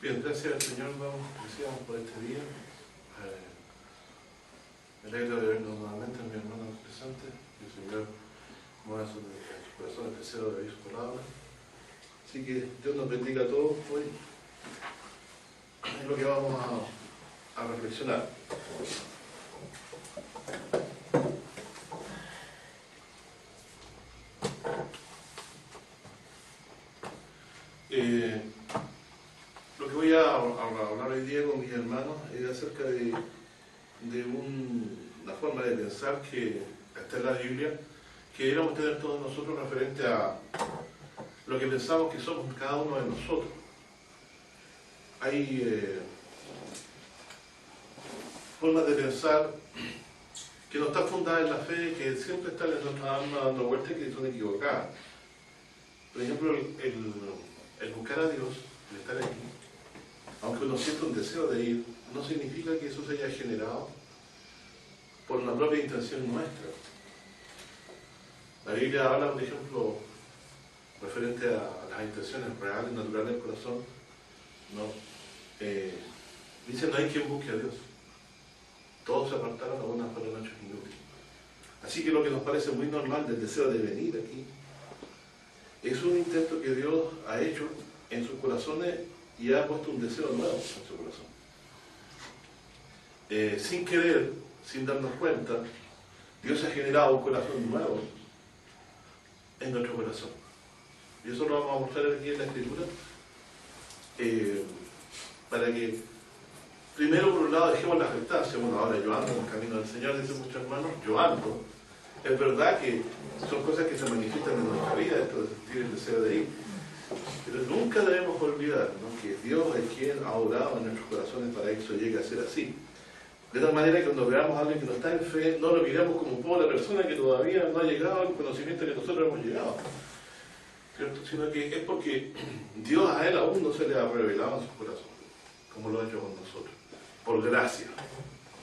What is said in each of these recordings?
Bien, gracias al Señor, decíamos por este día. Me alegro de vernos nuevamente a mi hermano presente. Que el Señor mueva su corazón el deseo de oír su palabra. Así que Dios nos bendiga a todos hoy. Es lo que vamos a reflexionar. Lo que voy a hablar hoy día con mis hermanos es acerca de una forma de pensar que está en la Biblia, que deberíamos tener todos nosotros referente a lo que pensamos que somos cada uno de nosotros. Hay formas de pensar que no están fundadas en la fe, que siempre están en nuestra alma dando vueltas y que son equivocadas. Por ejemplo, el buscar a Dios, el estar aquí, aunque uno sienta un deseo de ir, no significa que eso se haya generado por la propia intención nuestra. La Biblia habla, por ejemplo, referente a las intenciones reales, naturales del corazón, ¿no? Dice, no hay quien busque a Dios. Todos se apartaron, algunas fueron hechos inútiles. Así que lo que nos parece muy normal del deseo de venir aquí, es un intento que Dios ha hecho en sus corazones y ha puesto un deseo nuevo en su corazón. Sin querer, sin darnos cuenta, Dios ha generado un corazón nuevo en nuestro corazón. Y eso lo vamos a mostrar aquí en la Escritura, para que, primero por un lado, dejemos la jactancia. Bueno, ahora yo ando en el camino del Señor, dicen muchos hermanos, yo ando. Es verdad que son cosas que se manifiestan en nuestra vida, esto de sentir el deseo de ir. Pero nunca debemos olvidar, ¿no?, que Dios es quien ha obrado en nuestros corazones para que eso llegue a ser así. De tal manera que cuando veamos a alguien que no está en fe, no lo miremos como pobre persona que todavía no ha llegado al conocimiento que nosotros hemos llegado, ¿cierto? Sino que es porque Dios a él aún no se le ha revelado en su corazón, como lo ha hecho con nosotros, por gracia.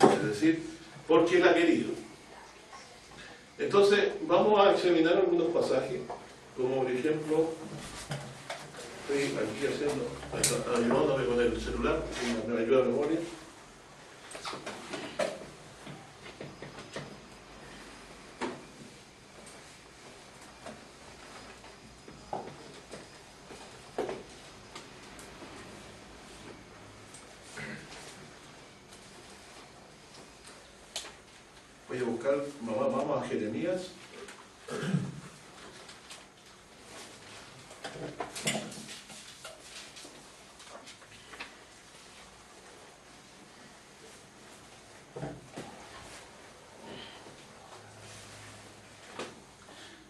Es decir, porque él ha querido. Entonces, vamos a examinar algunos pasajes, como por ejemplo, estoy aquí ayudándome con el celular, que me ayuda a memoria. Voy a buscar, vamos a Jeremías.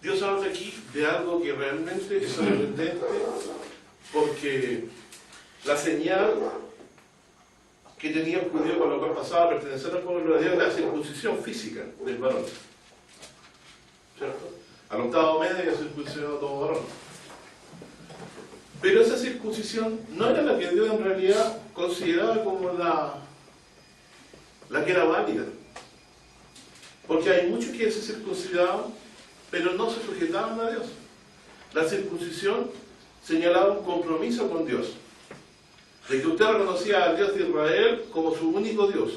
Dios habla aquí de algo que realmente es sorprendente, porque la señal que tenía el judío con lo cual pasaba a pertenecer al pueblo de Dios era la circuncisión física del varón, ¿cierto? Al octavo mes había circuncidado a todo varón. Pero esa circuncisión no era la que Dios en realidad consideraba como la que era válida. Porque hay muchos que se circuncidaban, pero no se sujetaban a Dios. La circuncisión señalaba un compromiso con Dios, de que usted reconocía al Dios de Israel como su único Dios,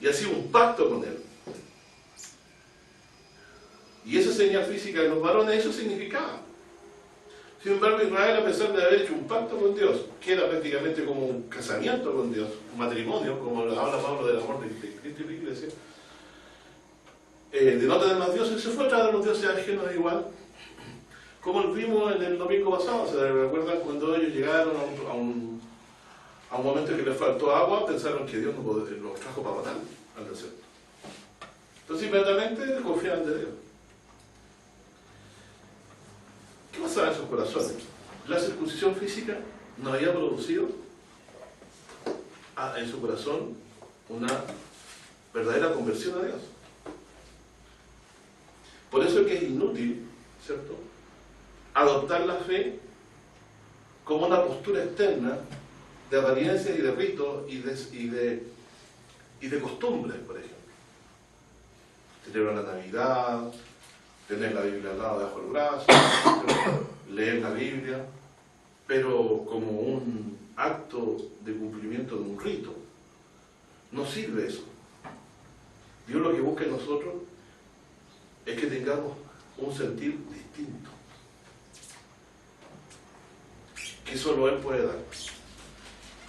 y hacía un pacto con él. Y esa señal física de los varones, eso significaba. Sin embargo, Israel, a pesar de haber hecho un pacto con Dios, que era prácticamente como un casamiento con Dios, un matrimonio, como habla Pablo del amor de Cristo y la Iglesia, de no tener más dioses, se fue a traer a los dioses ajenos igual, como vimos en el domingo pasado. ¿Se recuerdan cuando ellos llegaron a un momento en que les faltó agua? Pensaron que Dios los trajo para matar al desierto. Entonces inmediatamente confiaban de Dios. ¿Qué pasaba en sus corazones? La circuncisión física no había producido en su corazón una verdadera conversión a Dios. Por eso es que es inútil, ¿cierto?, adoptar la fe como una postura externa de apariencias y de ritos y de costumbres, por ejemplo. Celebrar la Navidad, tener la Biblia al lado debajo del brazo, leer la Biblia, pero como acto de cumplimiento de un rito. No sirve eso. Dios lo que busca en nosotros es que tengamos un sentir distinto, que solo Él puede dar.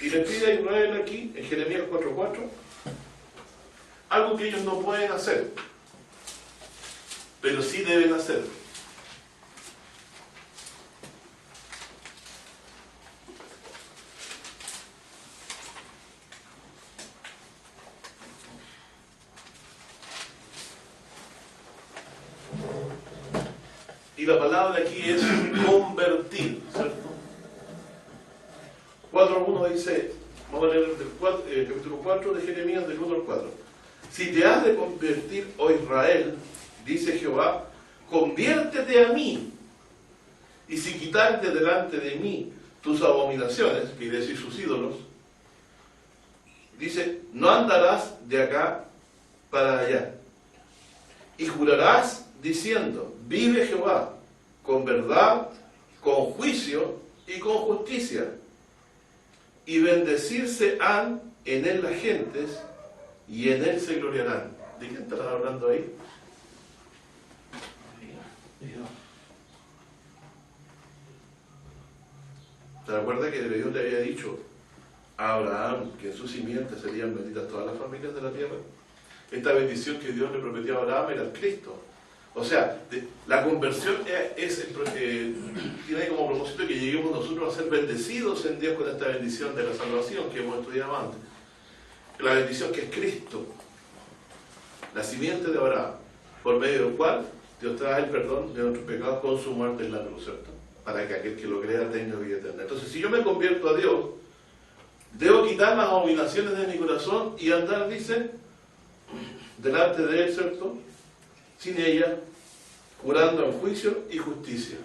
Y le pide a Israel aquí, en Jeremías 4:4, algo que ellos no pueden hacer, pero sí deben hacer. Y la palabra aquí es convertir, ¿cierto? 4:1 dice, vamos a leer el capítulo 4 de Jeremías, del 1 al 4. Si te has de convertir, oh Israel, dice Jehová, conviértete a mí. Y si quitarte delante de mí tus abominaciones, quiere decir sus ídolos, dice, no andarás de acá para allá. Y jurarás diciendo, vive Jehová, con verdad, con juicio y con justicia. Y bendecirse han en él las gentes, y en él se gloriarán. ¿De quién estará hablando ahí? ¿Te acuerdas que Dios le había dicho a Abraham que en su simiente serían benditas todas las familias de la tierra? Esta bendición que Dios le prometió a Abraham era el Cristo. O sea, la conversión tiene como propósito que lleguemos nosotros a ser bendecidos en Dios con esta bendición de la salvación que hemos estudiado antes. La bendición que es Cristo, la simiente de Abraham, por medio del cual Dios trae el perdón de nuestros pecados con su muerte en la cruz, ¿cierto? Para que aquel que lo crea tenga vida eterna. Entonces, si yo me convierto a Dios, debo quitar las abominaciones de mi corazón y andar, dice, delante de Él, ¿cierto?, sin ella, jurando en juicio y justicia.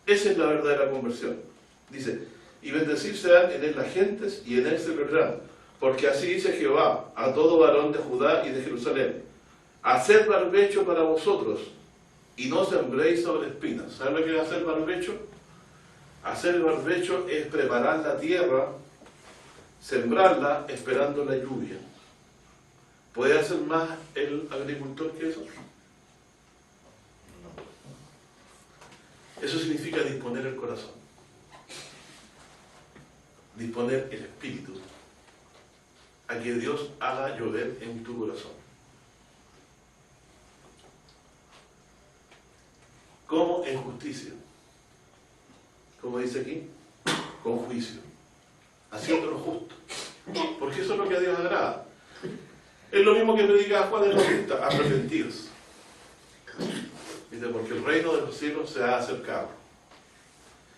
Esa es la verdadera conversión. Dice, y bendecirse han en él las gentes, y en él se gloriarán. Porque así dice Jehová a todo varón de Judá y de Jerusalén: haced barbecho para vosotros, y no sembréis sobre espinas. ¿Saben lo que es hacer barbecho? Hacer barbecho es preparar la tierra, sembrarla esperando la lluvia. ¿Puede hacer más el agricultor que eso? No. Eso significa disponer el corazón, disponer el espíritu a que Dios haga llover en tu corazón. ¿Cómo? En justicia. Como dice aquí, con juicio, haciendo lo justo, porque eso es lo que a Dios agrada. Es lo mismo que predica Juan el Bautista: arrepentidos. Dice, porque el reino de los cielos se ha acercado.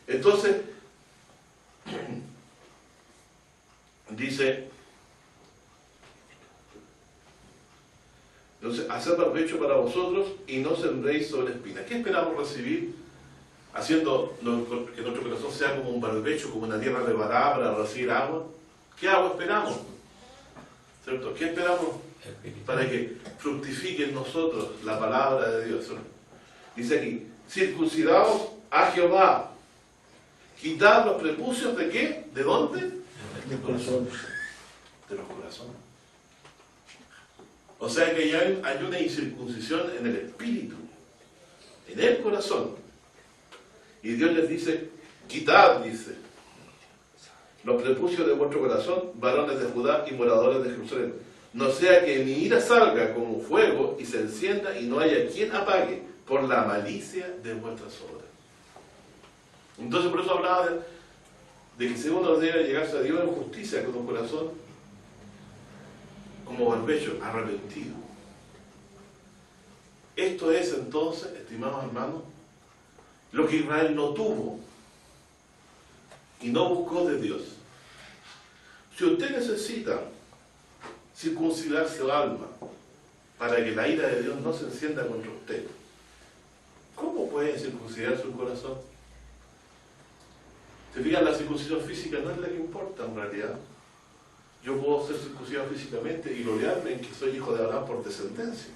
Entonces, dice, haced barbecho para vosotros y no sembréis sobre espinas. ¿Qué esperamos recibir haciendo que nuestro corazón sea como un barbecho, como una tierra preparada para recibir agua? ¿Qué agua esperamos? ¿Cierto? ¿Qué esperamos para que fructifique en nosotros la palabra de Dios? Dice aquí, circuncidaos a Jehová, quitad los prepucios ¿de qué? ¿De dónde? De corazón. De los corazones. O sea que ya hay una incircuncisión en el espíritu, en el corazón. Y Dios les dice, quitad, dice, los prepucios de vuestro corazón, varones de Judá y moradores de Jerusalén. No sea que mi ira salga como fuego y se encienda y no haya quien apague por la malicia de vuestras obras. Entonces por eso hablaba de que si uno debe llegarse a Dios en justicia con un corazón como barbecho, arrepentido. Esto es entonces, estimados hermanos, lo que Israel no tuvo y no buscó de Dios. Si usted necesita circuncidar su alma para que la ira de Dios no se encienda contra usted, ¿cómo puede circuncidar su corazón? ¿Se fijan? La circuncisión física no es la que importa en realidad. Yo puedo ser circuncidado físicamente y gloriarme en que soy hijo de Abraham por descendencia,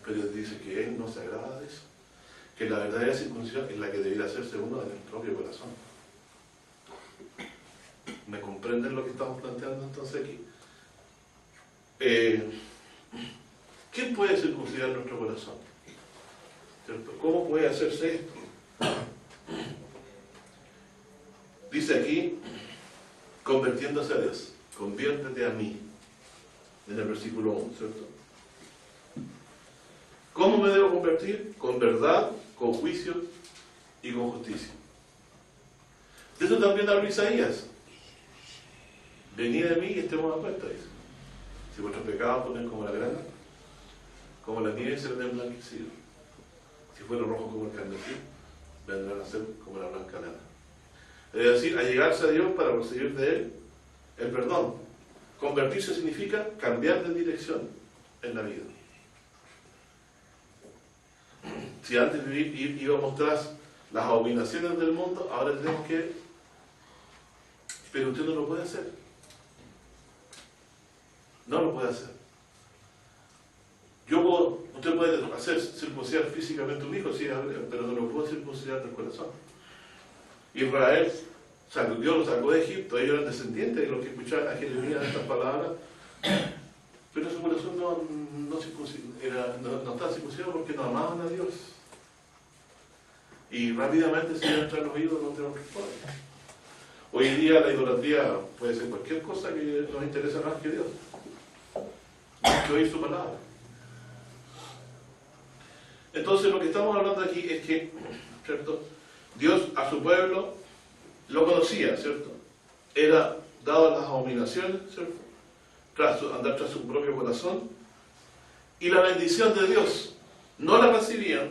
pero Dios dice que Él no se agrada de eso. que la verdadera circuncisión es la que debería hacerse uno en el propio corazón. ¿Me comprenden lo que estamos planteando entonces aquí? ¿Quién puede circuncidar nuestro corazón? ¿Cierto? ¿Cómo puede hacerse esto? Dice aquí, convirtiéndose a Dios, conviértete a mí, en el versículo 1, ¿cierto? ¿Cómo me debo convertir? Con verdad, con juicio y con justicia. De eso también habla Isaías. Venid de mí y estemos a cuenta, dice. Si vuestros pecados ponen como la grana, como la nieve serán emblanquecidos. Si fueron rojos como el carmesí, vendrán a ser como la blanca lana. Es decir, allegarse a Dios para recibir de Él el perdón. Convertirse significa cambiar de dirección en la vida. Si antes íbamos tras las abominaciones del mundo, ahora tenemos que... Pero usted no lo puede hacer. No lo puede hacer. Usted puede hacer circuncidar físicamente a un hijo, sí, pero no lo puede circuncidar del corazón. Israel, Dios lo sacó de Egipto, ellos eran descendientes de los que escuchaban a Jeremías estas palabras, pero su corazón no estaba circuncidado porque no amaban a Dios. Y rápidamente se iban tras los ídolos de los responde. Hoy en día la idolatría puede ser cualquier cosa que nos interesa más que Dios, más que oír su palabra. Entonces lo que estamos hablando aquí es que, ¿cierto?, Dios a su pueblo lo conocía, ¿cierto? Era dado las abominaciones, ¿cierto? Andar tras su propio corazón, y la bendición de Dios no la recibían.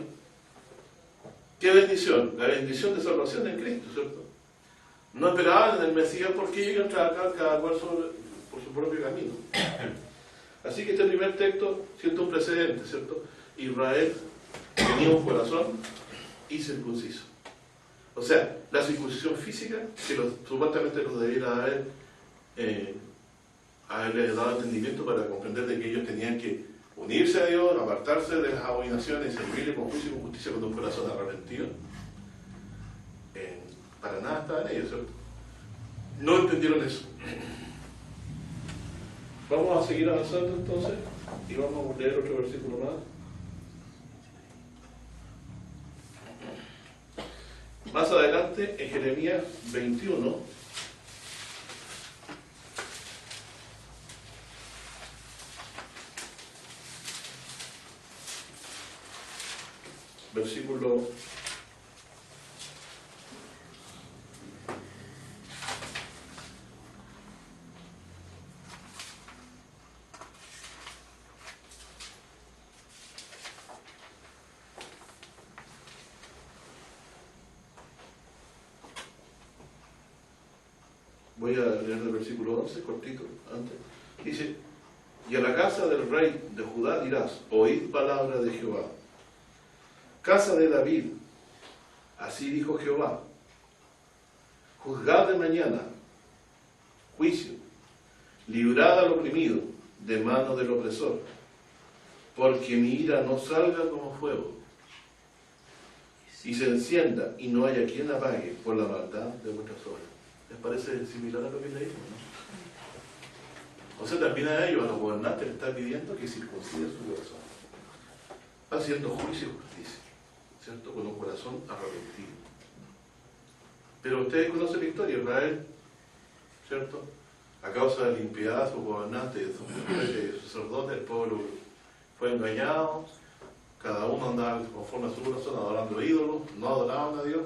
¿Qué bendición? La bendición de salvación en Cristo, ¿cierto? No esperaban en el Mesías porque ellos iban a trabajar cada cual por su propio camino. Así que este primer texto siente un precedente, ¿cierto? Israel tenía un corazón incircunciso. O sea, la circuncisión física, que supuestamente los debiera haberles dado entendimiento para comprender de que ellos tenían que unirse a Dios, apartarse de las abominaciones y servirle con juicio y con justicia con un corazón arrepentido. Para nada estaba en ellos, ¿cierto? No entendieron eso. Vamos a seguir avanzando entonces y vamos a leer otro versículo más. Más adelante, en Jeremías 21, versículo 11, cortito, antes. Dice, y a la casa del rey de Judá dirás, oíd palabra de Jehová. Casa de David, así dijo Jehová, juzgad de mañana, juicio, librad al oprimido de mano del opresor, porque mi ira no salga como fuego, y se encienda y no haya quien apague por la maldad de vuestras obras. ¿Les parece similar a lo que leímos, no? O sea, también a ellos, a los gobernantes, les está pidiendo que circunciden su corazón, haciendo juicio y justicia, ¿cierto? Con un corazón arrepentido. Pero ustedes conocen la historia, Israel, ¿cierto? A causa de la impiedad de sus gobernantes, de sus sacerdotes, el pueblo fue engañado, cada uno andaba conforme a su corazón, adorando ídolos, no adoraban a Dios,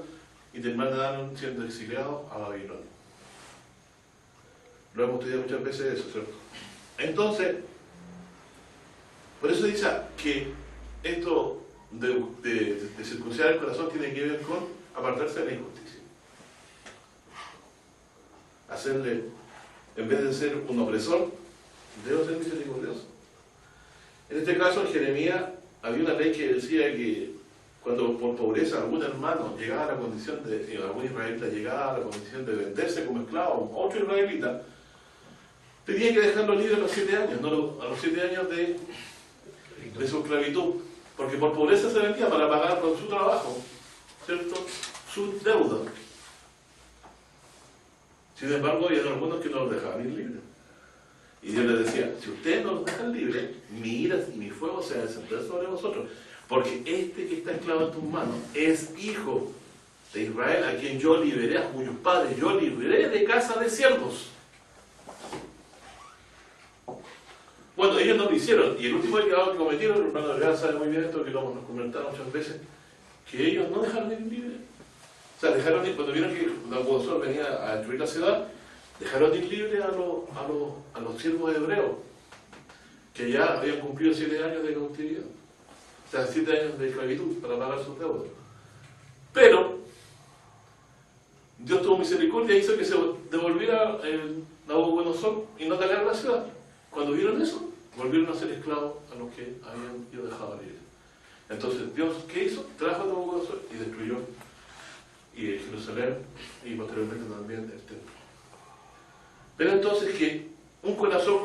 y terminaron siendo exiliados a Babilonia. Lo hemos estudiado muchas veces eso, ¿cierto? Entonces, por eso dice que esto de circuncidar el corazón tiene que ver con apartarse de la injusticia. Hacerle, en vez de ser un opresor, debo ser misericordioso. En este caso, en Jeremías, había una ley que decía que cuando por pobreza algún hermano llegaba a la condición de, algún israelita llegaba a la condición de venderse como esclavo a otro israelita, tenía que dejarlo libre a los 7 años, no a los 7 años de su esclavitud. porque por pobreza se vendía para pagar con su trabajo, ¿cierto?, su deuda. Sin embargo, había algunos que no los dejaban ir libres. Y Dios les decía, si ustedes no los dejan libres, mi ira y mi fuego se va a descender sobre vosotros. Porque este que está esclavo en tus manos es hijo de Israel, a quien yo liberé, a cuyos padres yo liberé de casa de siervos. Bueno, ellos no lo hicieron. Y el último pecado que cometieron, el hermano Real sabe muy bien esto, que lo hemos comentado muchas veces, que ellos no dejaron ir libres. O sea, dejaron ir, cuando vieron que Nabucodonosor venía a destruir la ciudad, dejaron ir libre a los siervos hebreos, que ya habían cumplido 7 años de cautividad. O sea, 7 años de esclavitud para pagar sus deudas. Pero Dios tuvo misericordia e hizo que se devolviera el Nabucodonosor y no atacara la ciudad. Cuando vieron eso, volvieron a ser esclavos a los que habían yo dejado libre. Entonces, Dios, ¿qué hizo? Trajo a Nabucodonosor y destruyó y Jerusalén y posteriormente también el templo. Pero entonces que un corazón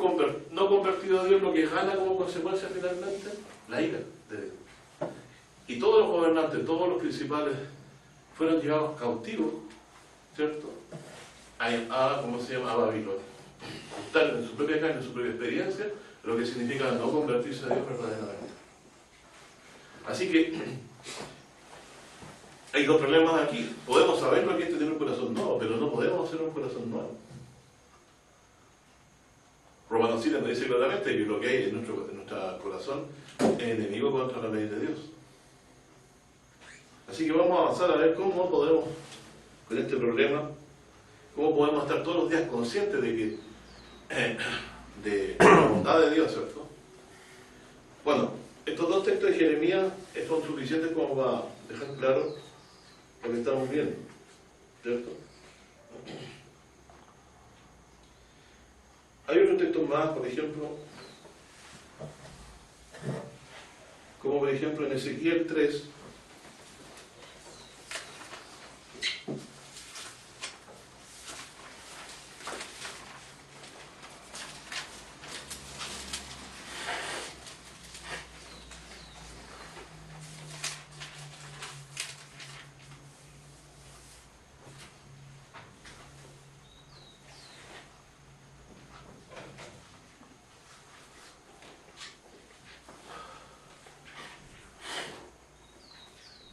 no convertido a Dios lo que gana como consecuencia finalmente, la ira de Dios. Y todos los gobernantes, todos los principales fueron llevados cautivos, ¿cierto?, ¿cómo se llama?, a Babilonia. Están en su propia carne, en su propia experiencia, lo que significa no convertirse a Dios verdaderamente. Así que hay 2 problemas aquí. Podemos saber lo que es tener un corazón nuevo, pero no podemos hacer un corazón nuevo. Romanos 7 nos dice claramente que lo que hay en nuestro corazón es enemigo contra la ley de Dios. Así que vamos a avanzar a ver cómo podemos, con este problema, cómo podemos estar todos los días conscientes de que de la bondad de Dios, ¿cierto? Bueno, estos 2 textos de Jeremías son suficientes como para dejar claro lo que estamos viendo, ¿cierto? Hay otros textos más, por ejemplo, como por ejemplo en Ezequiel 3,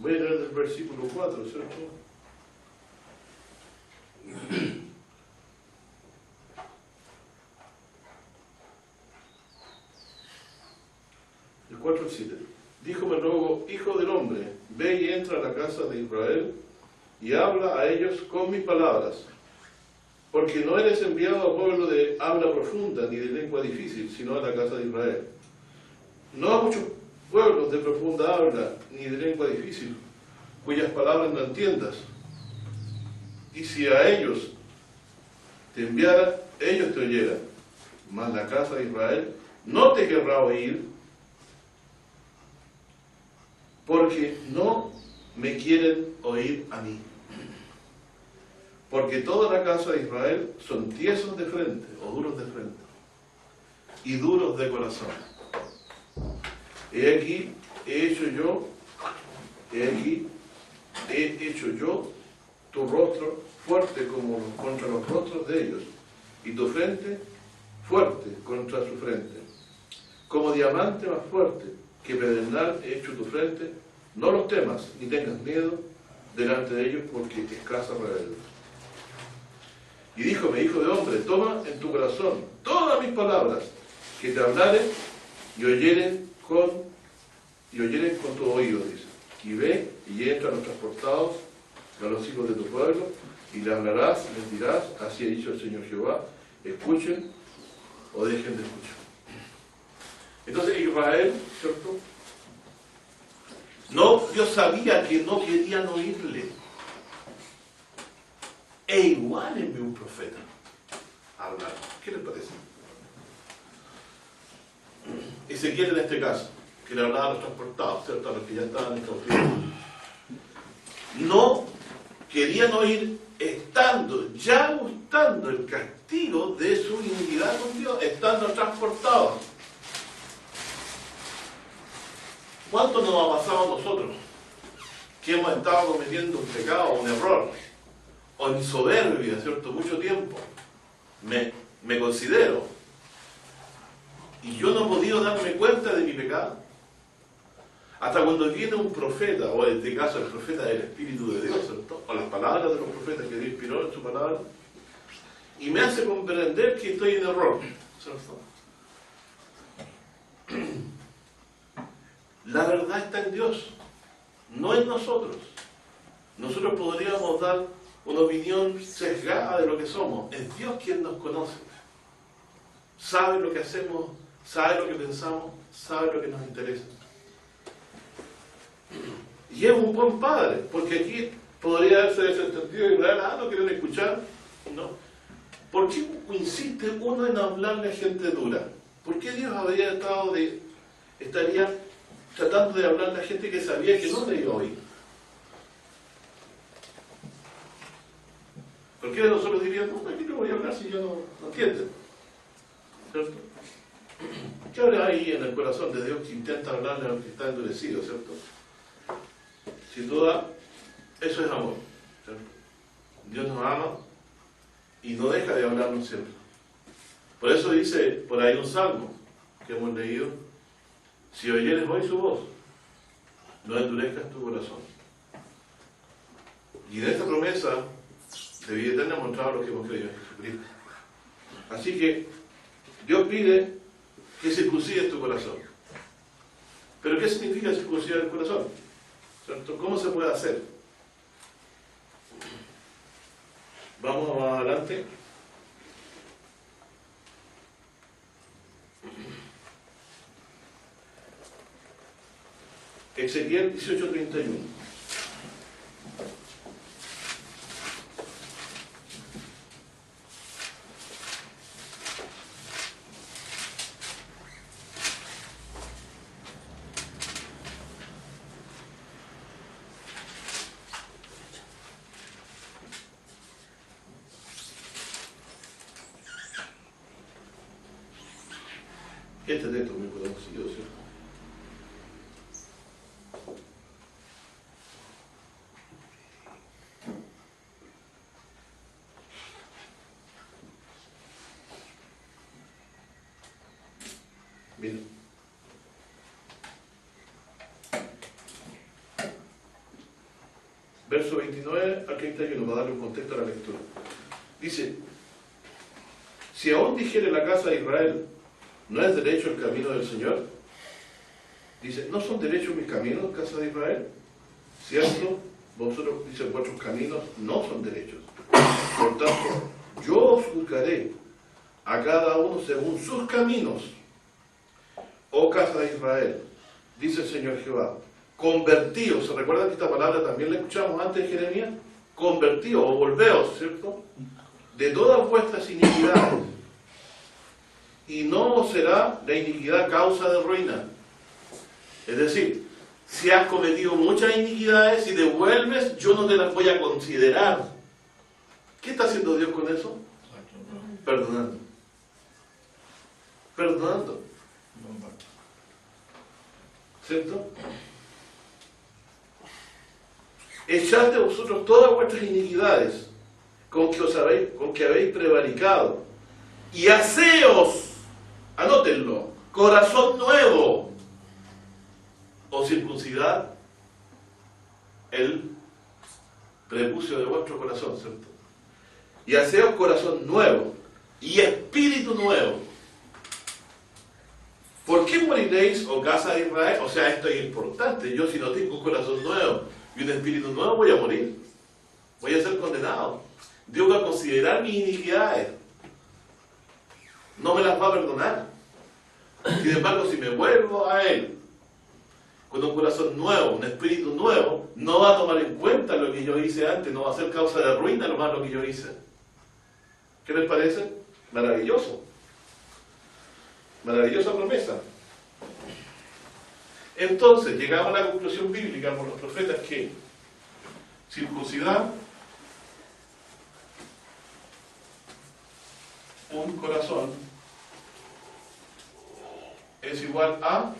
voy a leer del versículo 4, ¿cierto? El 4 al 7. Díjome luego, hijo del hombre, ve y entra a la casa de Israel y habla a ellos con mis palabras, porque no eres enviado a pueblo de habla profunda ni de lengua difícil, sino a la casa de Israel. No a muchos pueblos de profunda habla ni de lengua difícil, cuyas palabras no entiendas. Y si a ellos te enviara, ellos te oyeran, mas la casa de Israel no te querrá oír, porque no me quieren oír a mí. Porque toda la casa de Israel son tiesos de frente, o duros de frente, y duros de corazón. He aquí, he hecho yo tu rostro fuerte como contra los rostros de ellos, y tu frente fuerte contra su frente. Como diamante más fuerte que pedernal he hecho tu frente, no los temas ni tengas miedo delante de ellos, porque es casa rebelde. Y díjome, hijo de hombre, toma en tu corazón todas mis palabras que te hablaren y oyeren con tu oído, dice. Y ve y entra a los transportados, a los hijos de tu pueblo, y le hablarás, les dirás, así ha dicho el Señor Jehová, escuchen o dejen de escuchar. Entonces Israel, ¿cierto? No, Dios sabía que no querían oírle. E igual envió un profeta a hablar. ¿Qué les parece? Ezequiel en este caso, que le hablaba a los transportados, ¿cierto? A los que ya estaban en cautiverio. No querían oír, ya gustando el castigo de su iniquidad con Dios, estando transportados. ¿Cuánto nos ha pasado a nosotros que hemos estado cometiendo un pecado, un error, o en soberbia, ¿cierto? Mucho tiempo. Me considero. Y yo no he podido darme cuenta de mi pecado. Hasta cuando viene un profeta, o en este caso el profeta del Espíritu de Dios, ¿cierto? O las palabras de los profetas que Dios inspiró en su palabra, y me hace comprender que estoy en error, ¿cierto? La verdad está en Dios, no en nosotros. Nosotros podríamos dar una opinión sesgada de lo que somos. Es Dios quien nos conoce. Sabe lo que hacemos, sabe lo que pensamos, sabe lo que nos interesa. Y es un buen padre, porque aquí podría haberse desentendido y Israel, no quieren escuchar. No. ¿Por qué insiste uno en hablarle a gente dura? ¿Por qué Dios estaría tratando de hablarle a gente que sabía que no le iba a oír? ¿Por qué nosotros diríamos, no, aquí no voy a hablar si yo no entiendo? ¿Cierto? ¿Qué habrá ahí en el corazón de Dios que intenta hablarle a los que está endurecido, ¿cierto? Sin duda, eso es amor, ¿cierto? Dios nos ama y no deja de hablarnos siempre. Por eso dice por ahí un salmo que hemos leído: si oyeres hoy su voz, no endurezcas tu corazón. Y en esta promesa de vida eterna hemos mostrado lo que hemos creído en Jesucristo. Así que Dios pide que circuncides tu corazón. ¿Pero qué significa circuncidar el corazón? ¿Cierto? ¿Cómo se puede hacer? Vamos más adelante. Ezequiel 18:31. Este texto es muy conocido, ¿cierto? Bien. Verso 29 al 31, para darle un contexto a la lectura. Dice: si aún dijere la casa de Israel, ¿no es derecho el camino del Señor? Dice, ¿no son derechos mis caminos, casa de Israel? ¿Cierto? Vosotros, dicen, vuestros caminos no son derechos. Por tanto, yo os juzgaré a cada uno según sus caminos. Oh casa de Israel, dice el Señor Jehová, convertíos. ¿Se recuerdan que esta palabra también la escuchamos antes en Jeremías? Convertíos o volveos, ¿cierto? De todas vuestras iniquidades. Y no os será la iniquidad causa de ruina. Es decir, si has cometido muchas iniquidades y devuelves, yo no te las voy a considerar. ¿Qué está haciendo Dios con eso? Perdonando. Perdonando. ¿Cierto? Echad de vosotros todas vuestras iniquidades con que habéis prevaricado, y haceos, anótenlo, corazón nuevo, o circuncidad el prepucio de vuestro corazón, ¿cierto? Y haceos corazón nuevo y espíritu nuevo. ¿Por qué moriréis, oh casa de Israel? O sea, esto es importante. Yo, si no tengo un corazón nuevo y un espíritu nuevo, voy a morir. Voy a ser condenado. Dios va a considerar mis iniquidades. No me las va a perdonar. Sin embargo, si me vuelvo a Él con un corazón nuevo, un espíritu nuevo, no va a tomar en cuenta lo que yo hice antes, no va a ser causa de ruina lo malo que yo hice. ¿Qué les parece? Maravilloso. Maravillosa promesa. Entonces, llegamos a la conclusión bíblica por los profetas que circuncidar un corazón es igual a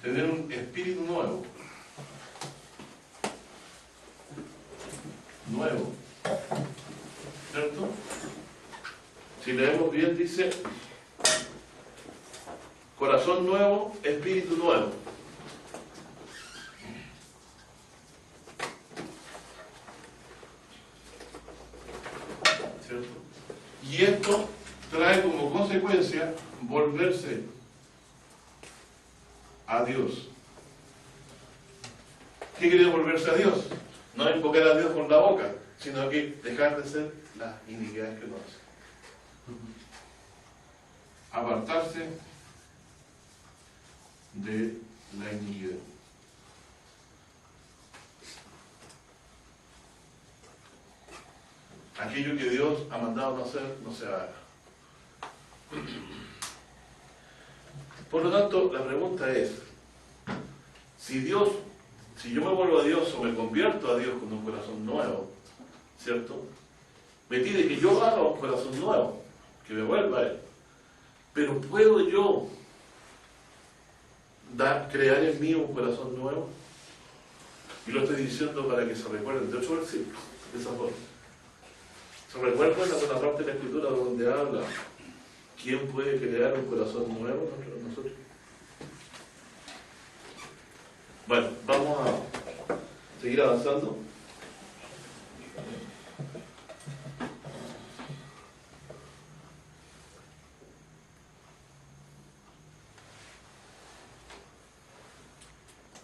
tener un espíritu nuevo. Nuevo. ¿Cierto? Si leemos bien, dice corazón nuevo, espíritu nuevo. ¿Cierto? Y esto trae como consecuencia volverse a Dios. ¿Qué quiere volverse a Dios? No invocar a Dios con la boca, sino que dejar de ser las iniquidades que uno hace. Apartarse de la iniquidad. Aquello que Dios ha mandado no hacer, no se haga. Por lo tanto, la pregunta es, si yo me vuelvo a Dios o me convierto a Dios con un corazón nuevo, ¿cierto? Me pide que yo haga un corazón nuevo, que me vuelva a Él. Pero ¿puedo yo crear en mí un corazón nuevo? Y lo estoy diciendo para que se recuerden de 8 versículos, de esa forma. ¿Se recuerdan en alguna parte de la Escritura donde habla quién puede crear un corazón nuevo entre nosotros? Bueno, vamos a seguir avanzando.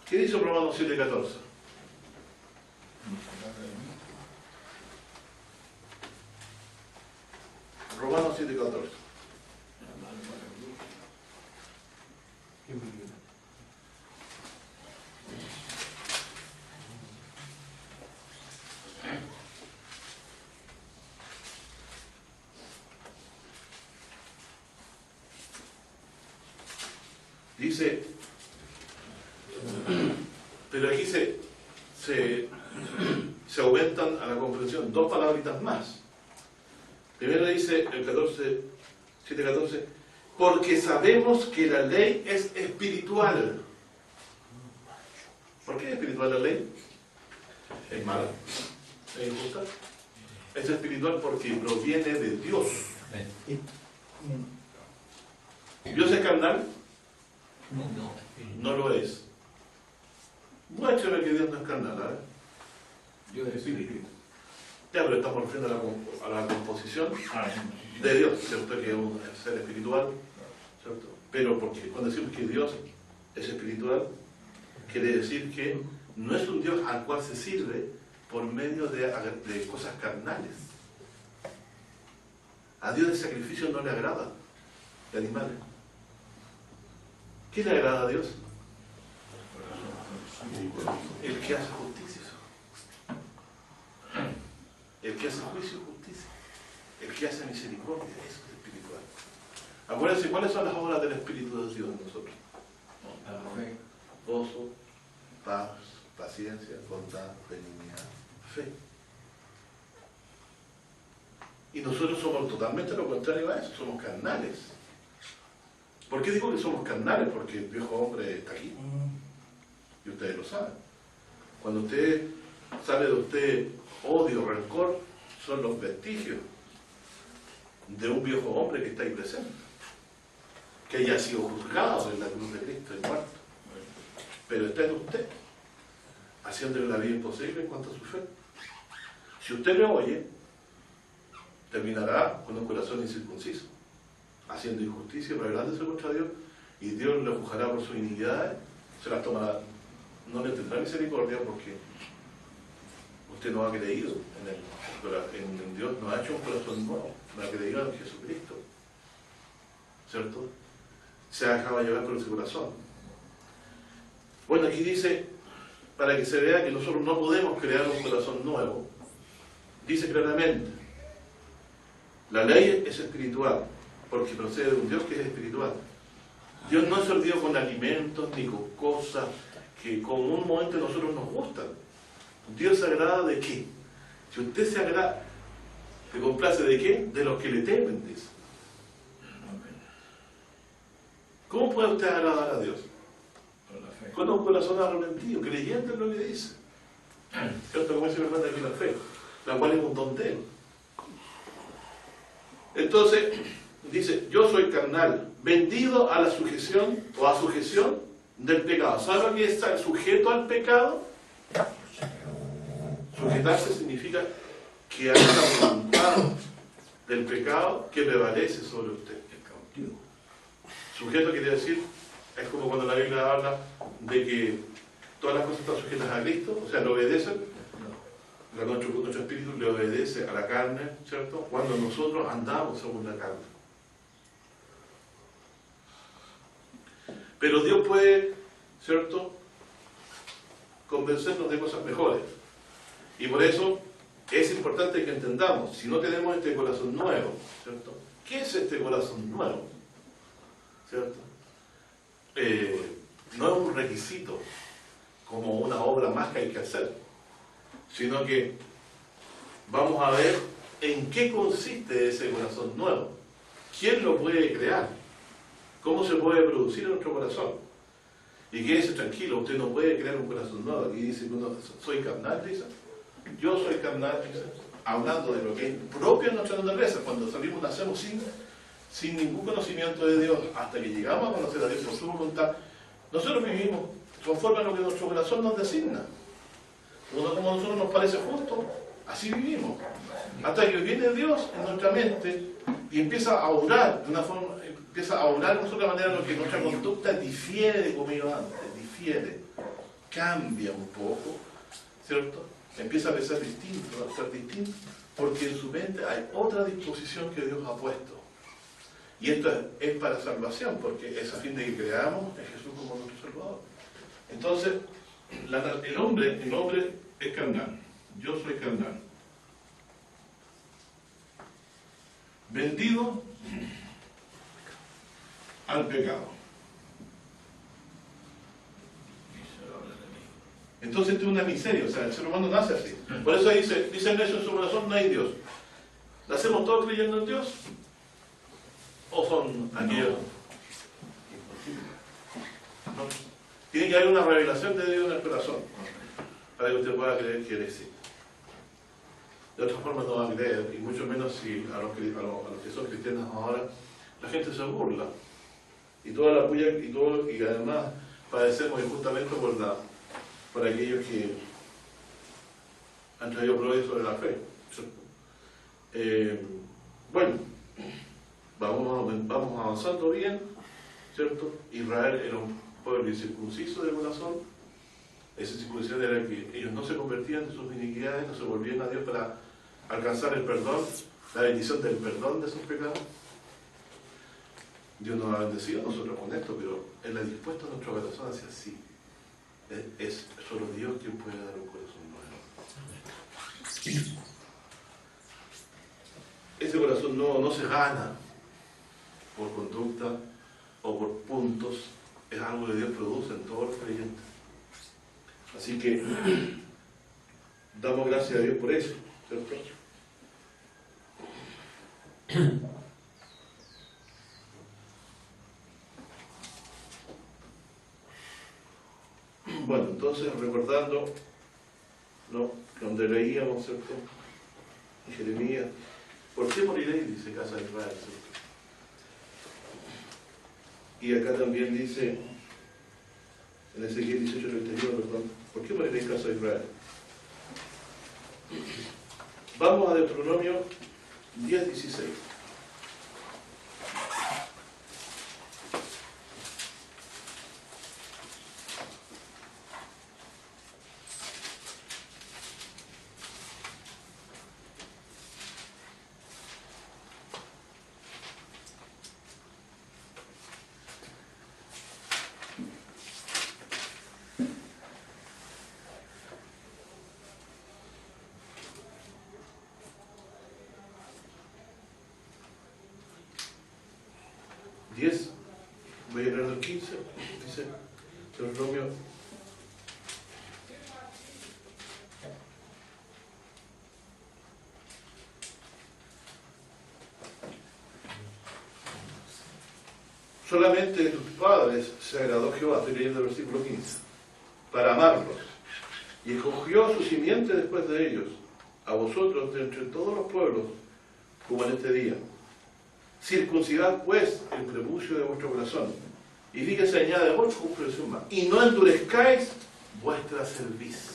¿Qué dice Romanos 7:14? Romanos 7:14. Dice, pero aquí se aumentan a la comprensión dos palabritas más. Primero dice el 7:14, porque sabemos que la ley es espiritual. ¿Por qué es espiritual la ley? Es mala, es injusta. Es espiritual porque proviene de Dios. ¿Dios es carnal? No lo es. Muéstrame que Dios no es carnal, ¿eh? Dios es espíritu. Ya, pero estamos refiriendo a la composición de Dios, ¿cierto? Que es un ser espiritual, ¿cierto? Pero porque cuando decimos que Dios es espiritual, quiere decir que no es un Dios al cual se sirve por medio de cosas carnales. A Dios el sacrificio no le agrada de animales. ¿Qué le agrada a Dios? El que hace justicia. El que hace juicio y justicia. El que hace misericordia. Eso es espiritual. Acuérdense, ¿cuáles son las obras del Espíritu de Dios en nosotros? Gozo, paz, paciencia, bondad, benignidad, fe. Y nosotros somos totalmente lo contrario a eso, somos carnales. ¿Por qué digo que somos carnales? Porque el viejo hombre está aquí. Y ustedes lo saben. Cuando usted sale de usted odio, rencor, son los vestigios de un viejo hombre que está ahí presente. Que haya sido juzgado en la cruz de Cristo y muerto. Pero está en usted, haciéndole la vida imposible en cuanto a su fe. Si usted le oye, terminará con un corazón incircunciso, haciendo injusticia, rebelándose contra Dios, y Dios le juzgará por sus iniquidades, se las tomará, no le tendrá misericordia porque usted no ha creído en Dios, no ha hecho un corazón nuevo, no ha creído en Jesucristo, ¿cierto? Se ha dejado llevar por ese corazón. Bueno, aquí dice, para que se vea que nosotros no podemos crear un corazón nuevo, dice claramente, la ley es espiritual, porque procede de un Dios que es espiritual. Dios no es servido con alimentos ni con cosas que comúnmente a nosotros nos gustan. Dios se agrada de qué. Si usted se agrada, ¿se complace de qué? De los que le temen, dice. ¿Cómo puede usted agradar a Dios? Por la con un corazón arrepentido, creyendo en lo que dice. ¿Cierto? Como dice mi hermana aquí la fe, la cual es un don de él. Entonces, dice, yo soy carnal, vendido a la sujeción o a sujeción del pecado. ¿Sabe lo que es estar sujeto al pecado? Sujetarse significa que hay una voluntad del pecado que prevalece sobre usted. Sujeto quiere decir, es como cuando la Biblia habla de que todas las cosas están sujetas a Cristo, o sea, le obedecen. Nuestro espíritu le obedece a la carne, ¿cierto? Cuando nosotros andamos según la carne. Pero Dios puede, ¿cierto?, convencernos de cosas mejores. Y por eso es importante que entendamos, si no tenemos este corazón nuevo, ¿cierto? ¿Qué es este corazón nuevo? ¿Cierto? No es un requisito, como una obra más que hay que hacer, sino que vamos a ver en qué consiste ese corazón nuevo. ¿Quién lo puede crear? ¿Cómo se puede producir en nuestro corazón? Y quédese tranquilo, usted no puede crear un corazón nuevo. Aquí dice, bueno, soy carnal, dice. Yo soy carnal, dice, hablando de lo que es propio de nuestra naturaleza. Cuando salimos, nacemos sin ningún conocimiento de Dios, hasta que llegamos a conocer a Dios por su voluntad. Nosotros vivimos conforme a lo que nuestro corazón nos designa. Como a nosotros nos parece justo, así vivimos. Hasta que viene Dios en nuestra mente y empieza a orar de una forma, empieza a orar de otra manera, lo que nuestra conducta difiere de como iba antes, difiere, cambia un poco, ¿cierto? Empieza a pensar distinto, a estar distinto, porque en su mente hay otra disposición que Dios ha puesto. Y esto es para salvación, porque es a fin de que creamos en Jesús como nuestro Salvador. Entonces, el hombre es carnal. Yo soy carnal. Vendido al pecado. Entonces esto es una miseria, o sea, el ser humano nace así. Por eso dice en eso en su corazón no hay Dios. ¿Nacemos todos creyendo en Dios? ¿O son aquellos? No. Tiene que haber una revelación de Dios en el corazón para que usted pueda creer que Él existe. De otra forma no va a creer, y mucho menos si a los que son cristianos ahora la gente se burla y toda la puya y además padecemos injustamente por aquellos que han traído pruebas sobre la fe. Bueno, vamos avanzando bien, ¿cierto? Israel era un pueblo incircunciso de corazón. Esa circuncisión era que ellos no se convertían en sus iniquidades, no se volvían a Dios para alcanzar el perdón, la bendición del perdón de sus pecados. Dios nos ha bendecido a nosotros con esto, pero Él ha dispuesto a nuestro corazón hacia sí. Es solo Dios quien puede dar un corazón nuevo. Ese corazón nuevo no se gana por conducta o por puntos, es algo que Dios produce en todos los creyentes. Así que damos gracias a Dios por eso, ¿cierto? Bueno, entonces recordando, ¿no?, donde leíamos, ¿cierto?, en Jeremías, ¿por qué moriréis?, dice casa de Israel, ¿cierto? Y acá también dice, en Ezequiel 18:31, perdón, ¿por qué moriréis casa de Israel? Vamos a Deuteronomio 10:16. Voy a leer el 15, dice Deuteronomio. Solamente de tus padres se agradó Jehová. Estoy leyendo el versículo 15. para amarlos. Y escogió su simiente después de ellos, a vosotros de entre todos los pueblos, como en este día. Circuncidad pues el prepucio de vuestro corazón. Y fíjese, añade otra expresión más. Y no endurezcáis vuestra cerviz.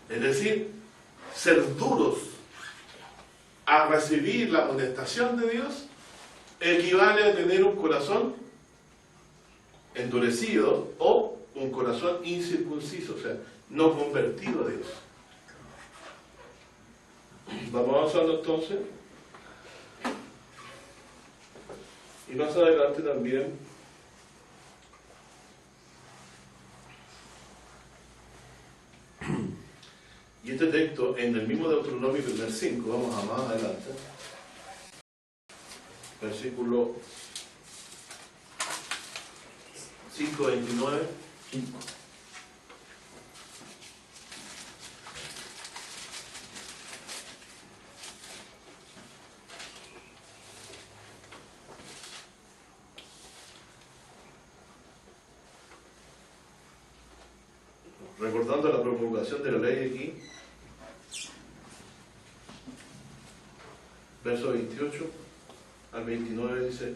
Es decir, ser duros a recibir la amonestación de Dios equivale a tener un corazón endurecido o un corazón incircunciso, o sea, no convertido a Dios. Vamos avanzando entonces. Y más adelante también y este texto en el mismo Deuteronomio 1:5, vamos a más adelante, versículo 5:29. Recordando la promulgación de la ley aquí, verso 28 al 29 dice: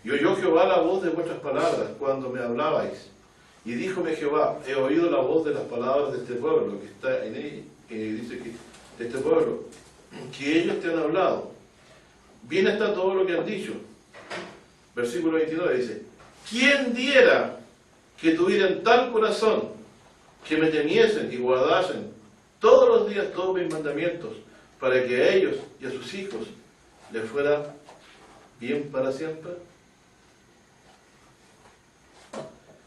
y oyó Jehová la voz de vuestras palabras cuando me hablabais, y díjome Jehová: he oído la voz de las palabras de este pueblo que está en él, dice que de este pueblo, que ellos te han hablado. Bien está todo lo que han dicho. Versículo 29 dice: ¿quién diera que tuvieran tal corazón, que me temiesen y guardasen todos los días todos mis mandamientos, para que a ellos y a sus hijos les fuera bien para siempre?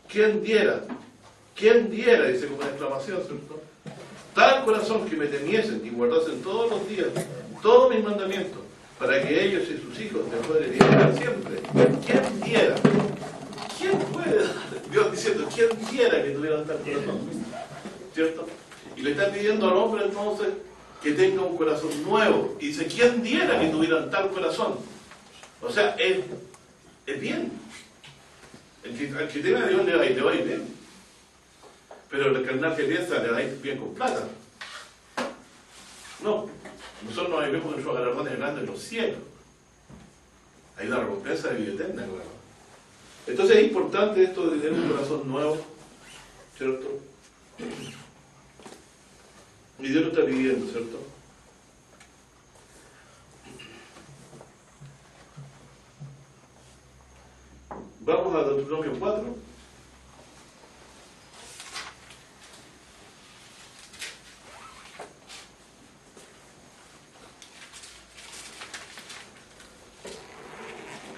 ¿Quién diera, dice como una exclamación, ¿cierto? Tal corazón, que me temiesen y guardasen todos los días todos mis mandamientos, para que ellos y sus hijos les fuera bien para siempre. ¿Quién diera? ¿Quién puede dar? Dios diciendo: ¿quién diera que tuvieran tal corazón? ¿Cierto? Y le está pidiendo al hombre entonces que tenga un corazón nuevo. Y dice: ¿quién diera que tuvieran tal corazón? O sea, es bien. El que tiene a Dios le va a ir bien. Pero el carnal que piensa le va a ir bien con plata. No. Nosotros nos vivimos en nuestros galardones grandes en los cielos. Hay una recompensa de vida eterna, claro. Entonces es importante esto de tener un corazón nuevo, ¿cierto? Y Dios lo está pidiendo, ¿cierto? Vamos a Deuteronomio 4.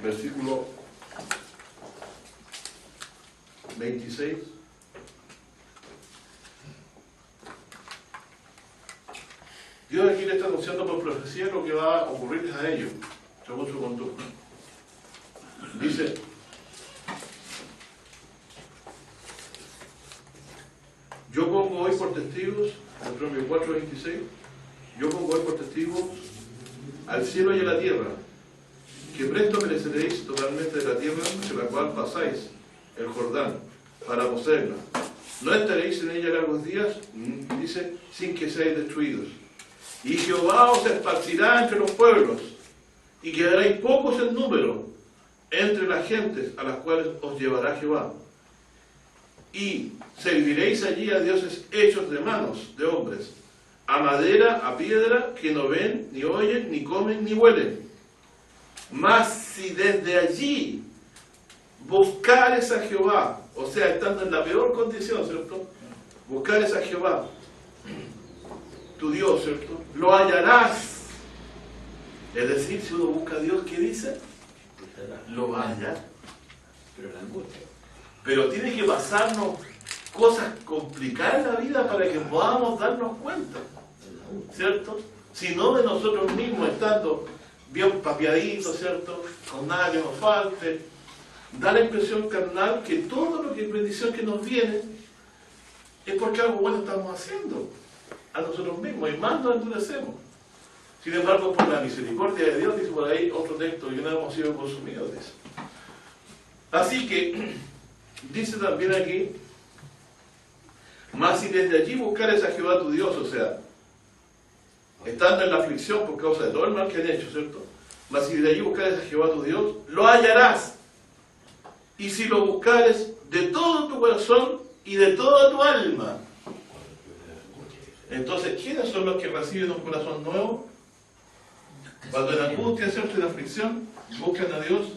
Versículo 26. Dios aquí le está anunciando por profecía lo que va a ocurrirles a ellos, según su conducta. Dice: yo pongo hoy por testigos, Deuteronomio 4:26, yo pongo hoy por testigos al cielo y a la tierra, que presto pereceréis totalmente de la tierra hacia la cual pasáis el Jordán, para poseerla. No estaréis en ella largos días, dice, sin que seáis destruidos. Y Jehová os esparcirá entre los pueblos, y quedaréis pocos en número entre las gentes a las cuales os llevará Jehová. Y serviréis allí a dioses hechos de manos de hombres, a madera, a piedra, que no ven, ni oyen, ni comen, ni huelen. Mas si desde allí buscares a Jehová, o sea, estando en la peor condición, ¿cierto? Buscares a Jehová, tu Dios, ¿cierto? Lo hallarás. Es decir, si uno busca a Dios, ¿qué dice? Lo va a hallar. Pero la angustia. Pero tiene que pasarnos cosas complicadas en la vida para que podamos darnos cuenta, ¿cierto? Si no de nosotros mismos, estando bien papiaditos, ¿cierto? Con nada que nos falte, da la impresión carnal que todo lo que es bendición que nos viene es porque algo bueno estamos haciendo a nosotros mismos, y más nos endurecemos. Sin embargo, por la misericordia de Dios, dice por ahí otro texto, y no hemos sido consumidos de eso. Así que dice también aquí: Mas si desde allí buscares a Jehová tu Dios, o sea, estando en la aflicción por causa de todo el mal que han hecho, ¿cierto? Mas si desde allí buscares a Jehová tu Dios, lo hallarás. Y si lo buscares de todo tu corazón y de toda tu alma. Entonces, ¿quiénes son los que reciben un corazón nuevo? Cuando en angustia, ¿cierto? En aflicción, buscan a Dios.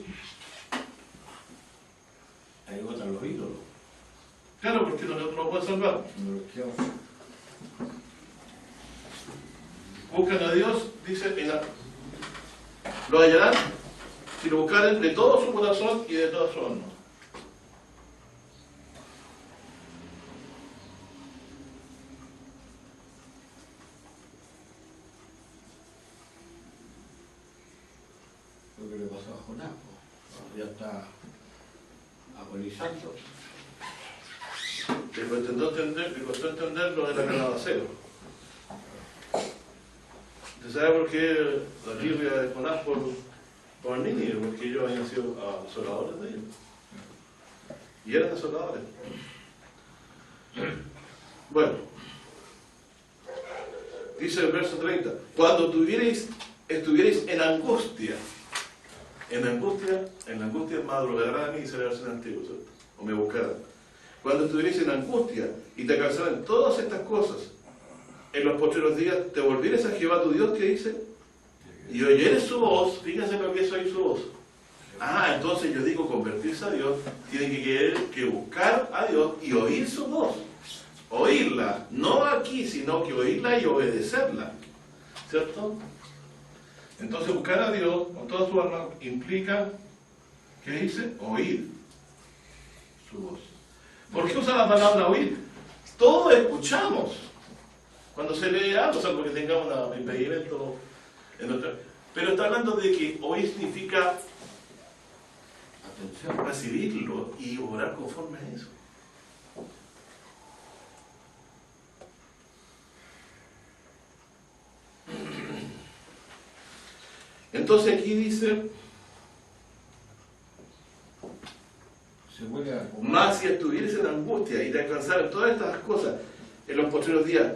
Ahí botan los ídolos. Claro, porque no lo pueden salvar. Buscan a Dios, dice, lo hallarán si lo buscaren de todo su corazón y de toda su alma. Lo que le pasó a Jonás, pues, ya está agonizando. Le costó entender lo de la granada de acero. ¿Usted sabe por qué la Biblia de Jonás por Nínive? Porque ellos habían sido asoladores de ellos. Y eran asoladores. Bueno, dice el verso 30, cuando estuvierais en angustia madrugarán y será el versión antigua, ¿cierto? O me buscarán. Cuando estuvierais en angustia y te alcanzaran todas estas cosas, en los postreros días te volvieres a Jehová tu Dios, que dice, y oyeres su voz. Fíjense lo que es oír su voz. Entonces yo digo, convertirse a Dios, tienen que buscar a Dios y oír su voz. Oírla, no aquí, sino que oírla y obedecerla. ¿Cierto? Entonces buscar a Dios con toda su alma implica, ¿qué dice? Oír su voz. ¿Por qué usa la palabra oír? Todos escuchamos cuando se lee algo, salvo que tengamos un impedimento en otra. Pero está hablando de que oír significa atención, recibirlo y obrar conforme a eso. Entonces aquí dice, más si estuvieres en angustia y te alcanzaran todas estas cosas en los postreros días,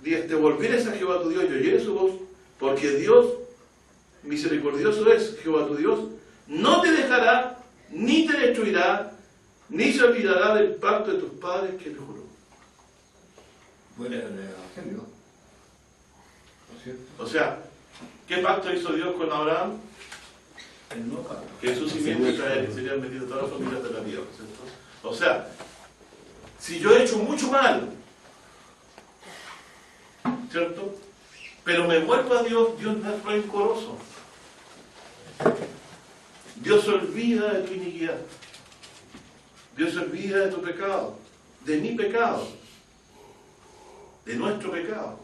te volvieres a Jehová tu Dios y oyeres su voz, porque Dios misericordioso es, Jehová tu Dios, no te dejará, ni te destruirá, ni se olvidará del pacto de tus padres que le juró. Fuera del Evangelio, ¿no es cierto? O sea, ¿qué pacto hizo Dios con Abraham? El no pacto. Que en su simiente serían metidas todas las familias de la tierra, ¿cierto? O sea, si yo he hecho mucho mal, ¿cierto? Pero me vuelvo a Dios, Dios no es rencoroso. Dios se olvida de tu iniquidad. Dios se olvida de tu pecado, de mi pecado, de nuestro pecado,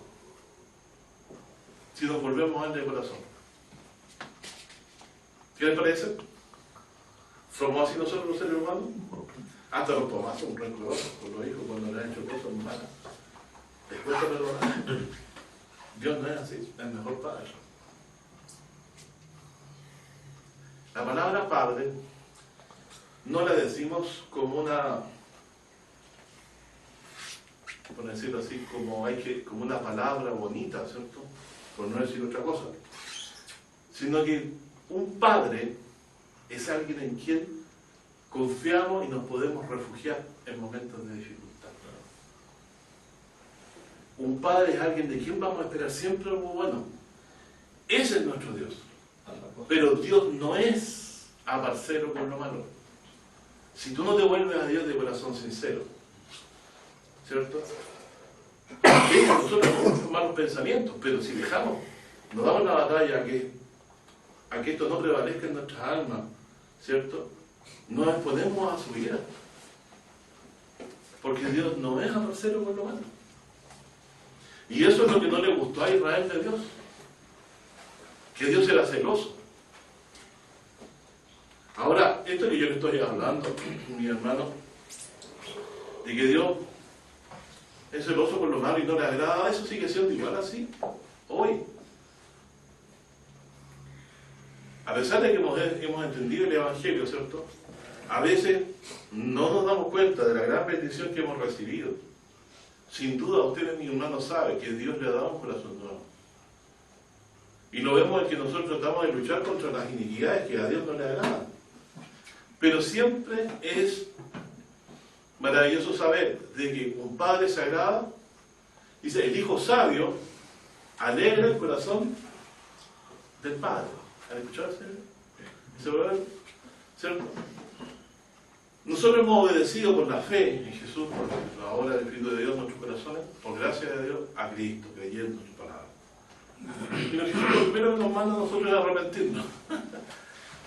si nos volvemos a Él de corazón. ¿Qué les parece? ¿Somos así nosotros los seres humanos? Hasta los papás son rencorosos con los hijos cuando les han hecho cosas malas. Les cuesta perdonar. Dios no es así, es el mejor Padre. La palabra Padre no la decimos como una, por decirlo así, como una palabra bonita, ¿cierto? Por no decir otra cosa. Sino que un padre es alguien en quien confiamos y nos podemos refugiar en momentos de dificultad. Un padre es alguien de quien vamos a esperar siempre algo bueno. Ese es nuestro Dios. Pero Dios no es aparcero con lo malo. Si tú no te vuelves a Dios de corazón sincero, ¿cierto? Nosotros tenemos malos pensamientos, pero si nos damos la batalla a que esto no prevalezca en nuestras almas, ¿cierto? Nos exponemos a su ira. Porque Dios no es aparcero con lo malo. Y eso es lo que no le gustó a Israel de Dios. Que Dios era celoso. Ahora, esto que yo le estoy hablando, mi hermano, de que Dios es celoso por lo malo y no le agrada, eso sigue siendo igual así hoy. A pesar de que hemos entendido el Evangelio, ¿cierto? A veces no nos damos cuenta de la gran bendición que hemos recibido, sin duda ustedes, mi hermano, saben que Dios le ha dado un corazón nuevo. Y lo vemos en que nosotros tratamos de luchar contra las iniquidades que a Dios no le agradan. Pero siempre es maravilloso saber de que un padre sagrado, dice, el hijo sabio alegra el corazón del padre. ¿Han escuchado eso? ¿Cierto? Nosotros hemos obedecido por la fe en Jesús, por la obra del Espíritu de Dios en nuestros corazones, por gracia de Dios, a Cristo, creyendo en su palabra. Y lo primero que nos manda a nosotros es arrepentirnos.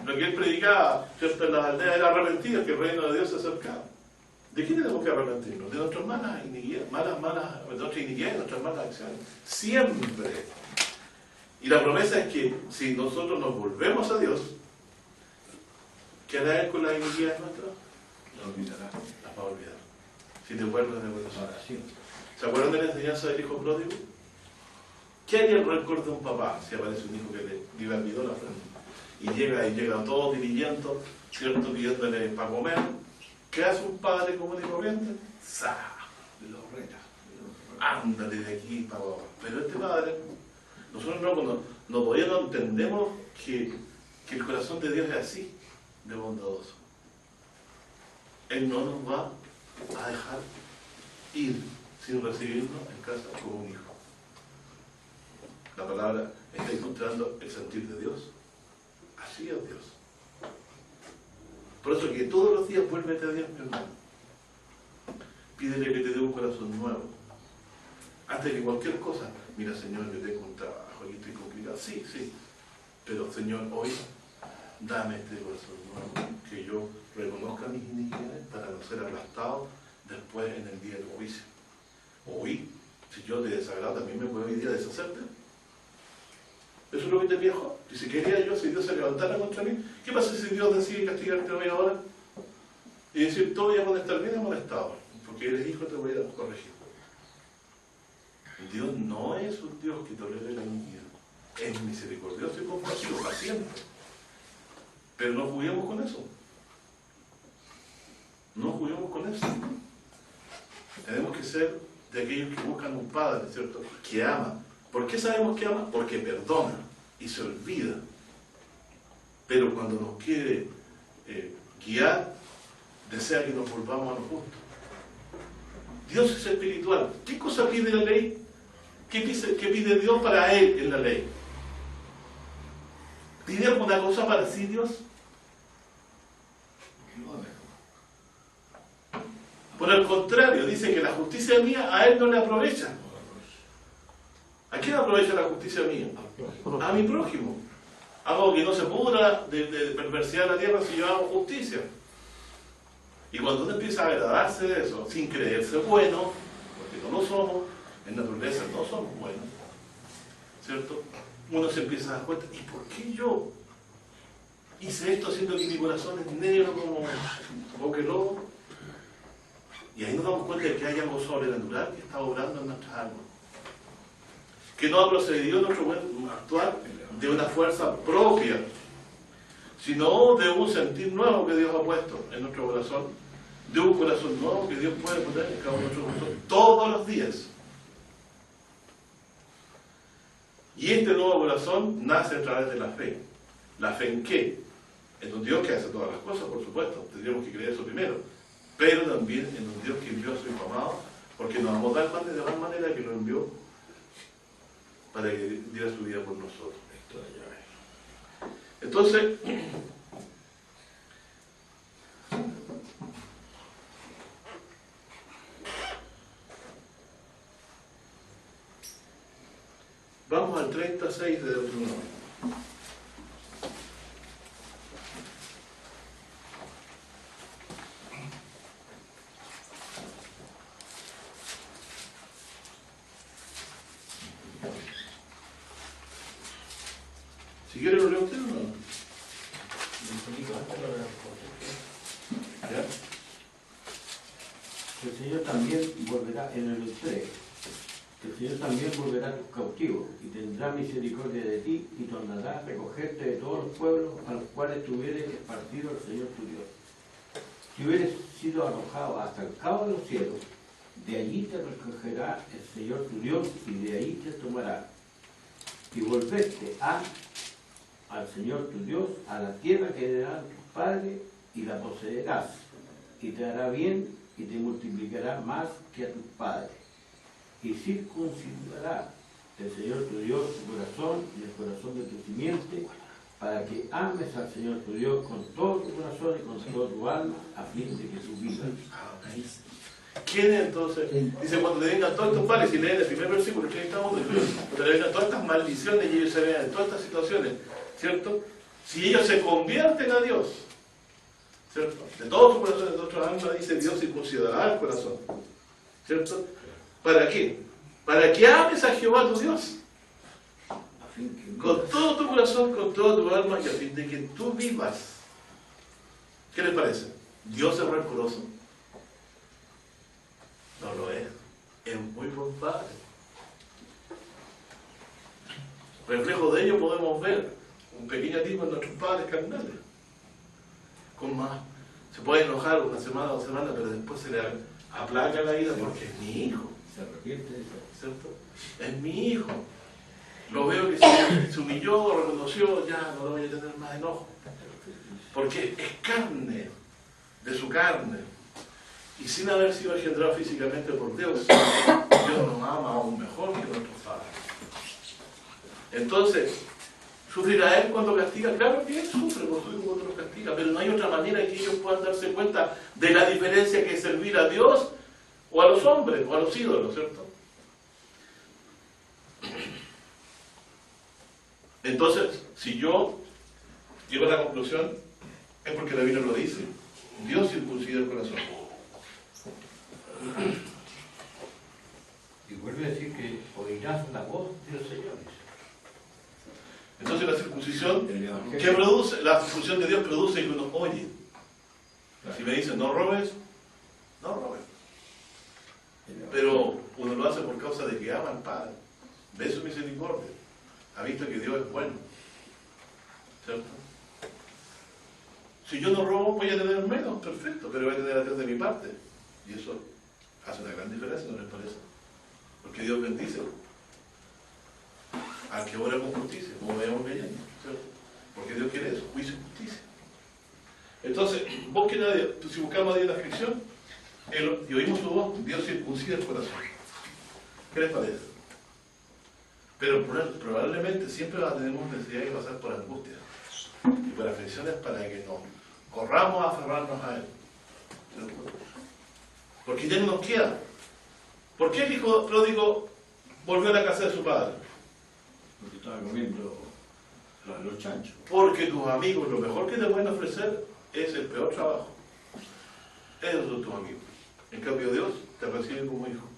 Lo que él predicaba, ¿cierto?, en las aldeas era arrepentidos, que el reino de Dios se acercaba. ¿De qué tenemos que arrepentirnos? De nuestras malas iniquidades, de nuestras iniquidades y nuestras malas acciones. Siempre. Y la promesa es que si nosotros nos volvemos a Dios, ¿qué hará Él con las iniquidades nuestras? Lo olvidará. Las va a olvidar. Si te vuelves de corazón. Ahora sí. ¿Se acuerdan de la enseñanza del hijo pródigo? ¿Qué haría el rencor de un papá si aparece un hijo que le olvidó la frente? Y llega todo dirigendo, ¿cierto?, pidiéndole para comer. ¿Qué hace un padre común y corriente? ¡Sa! Lo reta. Ándale de aquí para abajo. Pero este padre, nosotros todavía no entendemos que el corazón de Dios es así, de bondadoso. Él no nos va a dejar ir sin recibirnos en casa como un hijo. La palabra está encontrando el sentir de Dios. Así es Dios. Por eso que todos los días vuélvete a Dios, mi hermano. Pídele que te dé un corazón nuevo. Antes de cualquier cosa, mira, Señor, yo tengo un trabajo y estoy complicado. Sí, pero Señor, hoy dame este corazón nuevo, que yo reconozca mis iniquidades para no ser aplastado después en el día del juicio. Hoy, si yo te desagrado, también me puedo hoy día deshacerte. Eso es lo que te dijo. Y si quería yo, si Dios se levantara contra mí, ¿qué pasa si Dios decide castigarte hoy ahora? Y decir, todo voy a molestar bien amonestado, porque eres hijo, te voy a corregir. Dios no es un Dios que tolere la iniquidad. Es misericordioso y compasivo, paciente. Pero no juguemos con eso. No juguemos con eso. Tenemos que ser de aquellos que buscan un padre, ¿cierto?, que ama. ¿Por qué sabemos que ama? Porque perdona y se olvida. Pero cuando nos quiere guiar, desea que nos volvamos a lo justo. Dios es espiritual. ¿Qué cosa pide la ley? ¿Qué pide Dios para Él en la ley? ¿Pide alguna cosa para sí Dios? Por el contrario, dice que la justicia mía a Él no le aprovecha. ¿A quién aprovecha la justicia mía? A mi prójimo. Hago que no se pudra de perversidad de la tierra si yo hago justicia. Y cuando uno empieza a agradarse de eso, sin creerse bueno, porque no lo somos, en naturaleza no somos buenos, ¿cierto? Uno se empieza a dar cuenta, ¿y por qué yo hice esto haciendo que mi corazón es negro como que lobo? Y ahí nos damos cuenta de que hay algo sobrenatural que está obrando en nuestras almas. Que no ha procedido nuestro buen actuar de una fuerza propia, sino de un sentir nuevo que Dios ha puesto en nuestro corazón, de un corazón nuevo que Dios puede poner en cada uno de nosotros todos los días. Y este nuevo corazón nace a través de la fe. ¿La fe en qué? En un Dios que hace todas las cosas, por supuesto, tendríamos que creer eso primero, pero también en un Dios que envió a su Hijo amado, porque nos amó de tal manera que lo envió para que diera su vida por nosotros. Entonces, vamos al 36 de Deuteronomio. Si quiere lo leo usted o no. ¿Ya? El Señor también volverá en el 3. El Señor también volverá a tus cautivos y tendrá misericordia de ti y tornará a recogerte de todos los pueblos a los cuales tú hubieres esparcido el Señor tu Dios. Si hubieres sido arrojado hasta el cabo de los cielos, de allí te recogerá el Señor tu Dios y de allí te tomará. Y volverte al Señor tu Dios, a la tierra que le darán tus padres, y la poseerás, y te hará bien, y te multiplicará más que a tus padres. Y circuncidará el Señor tu Dios tu corazón y el corazón de tu simiente, para que ames al Señor tu Dios con todo tu corazón y con toda tu alma, a fin de que tú vivas. ¿Quién es entonces? Dice, cuando te vengan todos estos males, y leen el primer versículo, cuando te vengan todas estas maldiciones y ellos se vean en todas estas situaciones, ¿cierto? Si ellos se convierten a Dios, ¿cierto? De todo su corazón, de toda su alma, dice Dios circuncidará el corazón, ¿cierto? ¿Para qué? Para que ames a Jehová tu Dios con todo tu corazón, con toda tu alma, y a fin de que tú vivas. ¿Qué les parece? ¿Dios es rencoroso? No lo es. Es muy buen padre. Reflejo de ello podemos ver un pequeño tipo en nuestros padres carnales. Con más, se puede enojar una semana o 2 semanas, pero después se le aplaca la ira porque es mi hijo. Se arrepiente de eso. ¿Cierto? Es mi hijo. Lo veo que se humilló, reconoció, ya no lo voy a tener más enojo. Porque es carne, de su carne. Y sin haber sido engendrado físicamente por Dios, Dios nos ama aún mejor que nuestros padres. Entonces, ¿sufrirá Él cuando castiga? Claro que Él sufre por su hijo cuando los castiga, pero no hay otra manera que ellos puedan darse cuenta de la diferencia que es servir a Dios o a los hombres, o a los ídolos, ¿cierto? Entonces, si yo llego a la conclusión, es porque la Biblia lo dice. Dios circuncida el corazón. Y vuelve a decir que oirás la voz de los señores. Entonces la circuncisión, ¿qué produce? La circuncisión de Dios produce que uno oye. Si me dicen no robes, no robes. Pero uno lo hace por causa de que ama al Padre. Ve su misericordia. Ha visto que Dios es bueno. ¿Cierto? Si yo no robo, voy a tener menos, perfecto, pero voy a tener a Dios de mi parte. Y eso hace una gran diferencia, ¿no les parece? Porque Dios bendice al que obra con justicia, como veamos leyendo, ¿cierto? Porque Dios quiere eso, juicio y justicia. Entonces, si buscamos a Dios en la aflicción, y oímos su voz, Dios circuncida el corazón. ¿Qué les parece? Pero probablemente siempre tenemos necesidad de pasar por angustias y por aflicciones para que nos corramos a aferrarnos a Él. ¿Cierto? Porque ya no nos queda. ¿Por qué el hijo pródigo volvió a la casa de su padre? Porque estaba comiendo los chanchos. Porque tus amigos, lo mejor que te pueden ofrecer es el peor trabajo. Esos son tus amigos. En cambio, Dios te recibe como hijo.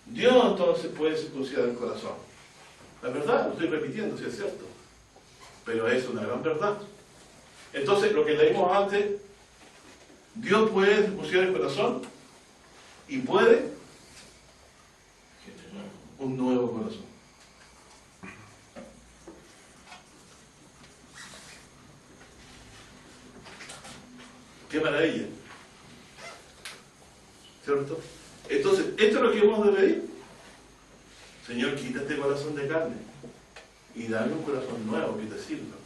Dios entonces puede circuncidar el corazón. La verdad, lo estoy repitiendo, si es cierto. Pero es una gran verdad. Entonces, lo que leímos antes, Dios puede circuncidar el corazón y puede un nuevo corazón. ¡Qué maravilla! ¿Cierto? Entonces, esto es lo que hemos de pedir. Señor, quita este corazón de carne y dame un corazón nuevo que te sirva,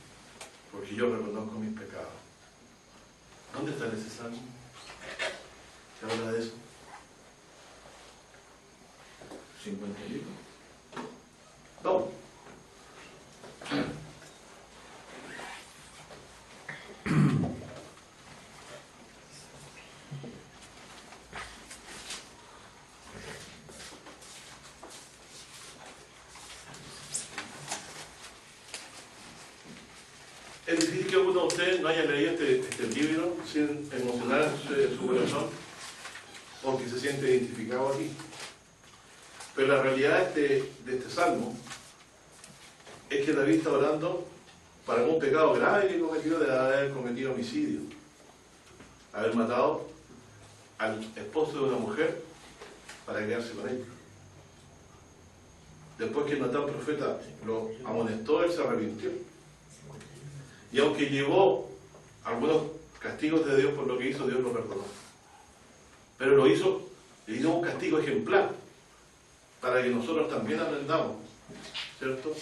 porque yo reconozco mis pecados. ¿Dónde está ese salmo? ¿Qué habla de eso? 51. Vamos. Es difícil que uno de ustedes no haya leído este libro sin emocionar su corazón, porque se siente identificado aquí. Pero la realidad de este salmo es que David está orando para un pecado grave que cometió, de haber cometido homicidio, haber matado al esposo de una mujer para quedarse con ella. Después que Natán profeta lo amonestó, él se arrepintió. Y aunque llevó algunos castigos de Dios por lo que hizo, Dios lo perdonó. Pero lo hizo, le dio un castigo ejemplar, para que nosotros también aprendamos, ¿cierto?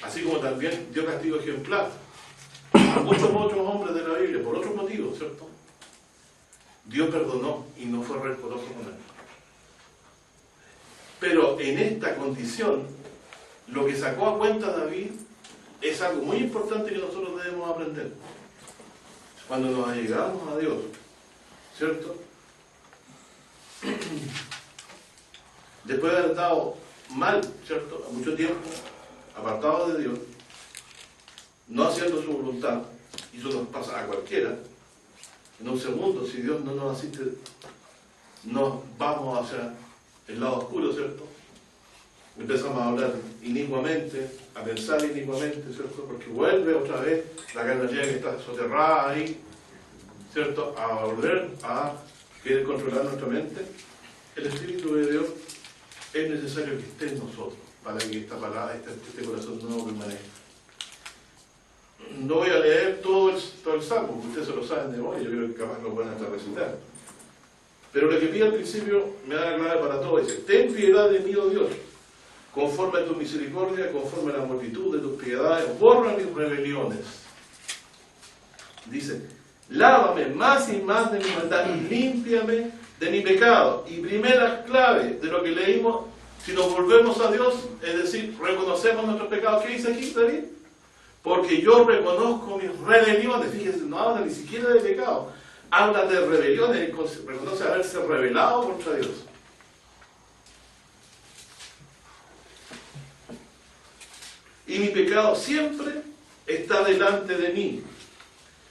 Así como también dio castigo ejemplar a muchos otros hombres de la Biblia, por otros motivos, ¿cierto? Dios perdonó y no fue rencoroso con él. Pero en esta condición, lo que sacó a cuenta David es algo muy importante que nosotros debemos aprender. Cuando nos allegamos a Dios, ¿cierto? Después de haber estado mal, ¿cierto? A mucho tiempo, apartados de Dios, no haciendo su voluntad, y eso nos pasa a cualquiera. En un segundo, si Dios no nos asiste, nos vamos hacia el lado oscuro, ¿cierto? Empezamos a hablar inicuamente, a pensar inicuamente, ¿cierto? Porque vuelve otra vez la carnalidad que está soterrada ahí, ¿cierto? A volver a querer controlar nuestra mente. El Espíritu de Dios es necesario que esté en nosotros para que esta palabra, este corazón nuevo permanezca. No voy a leer todo el salmo, porque ustedes se lo saben de memoria, yo creo que capaz lo pueden hasta recitar. Pero lo que pide al principio me da la clave para todo. Dice: ten piedad de mí, oh Dios, conforme a tu misericordia, conforme a la multitud de tus piedades, borra mis rebeliones. Dice: lávame más y más de mi maldad y límpiame de mi pecado. Y primera clave de lo que leímos, si nos volvemos a Dios, es decir, reconocemos nuestros pecados. ¿Qué dice aquí, David? Porque yo reconozco mis rebeliones. Fíjense, no habla ni siquiera de pecado, habla de rebeliones, reconoce haberse rebelado contra Dios. Y mi pecado siempre está delante de mí.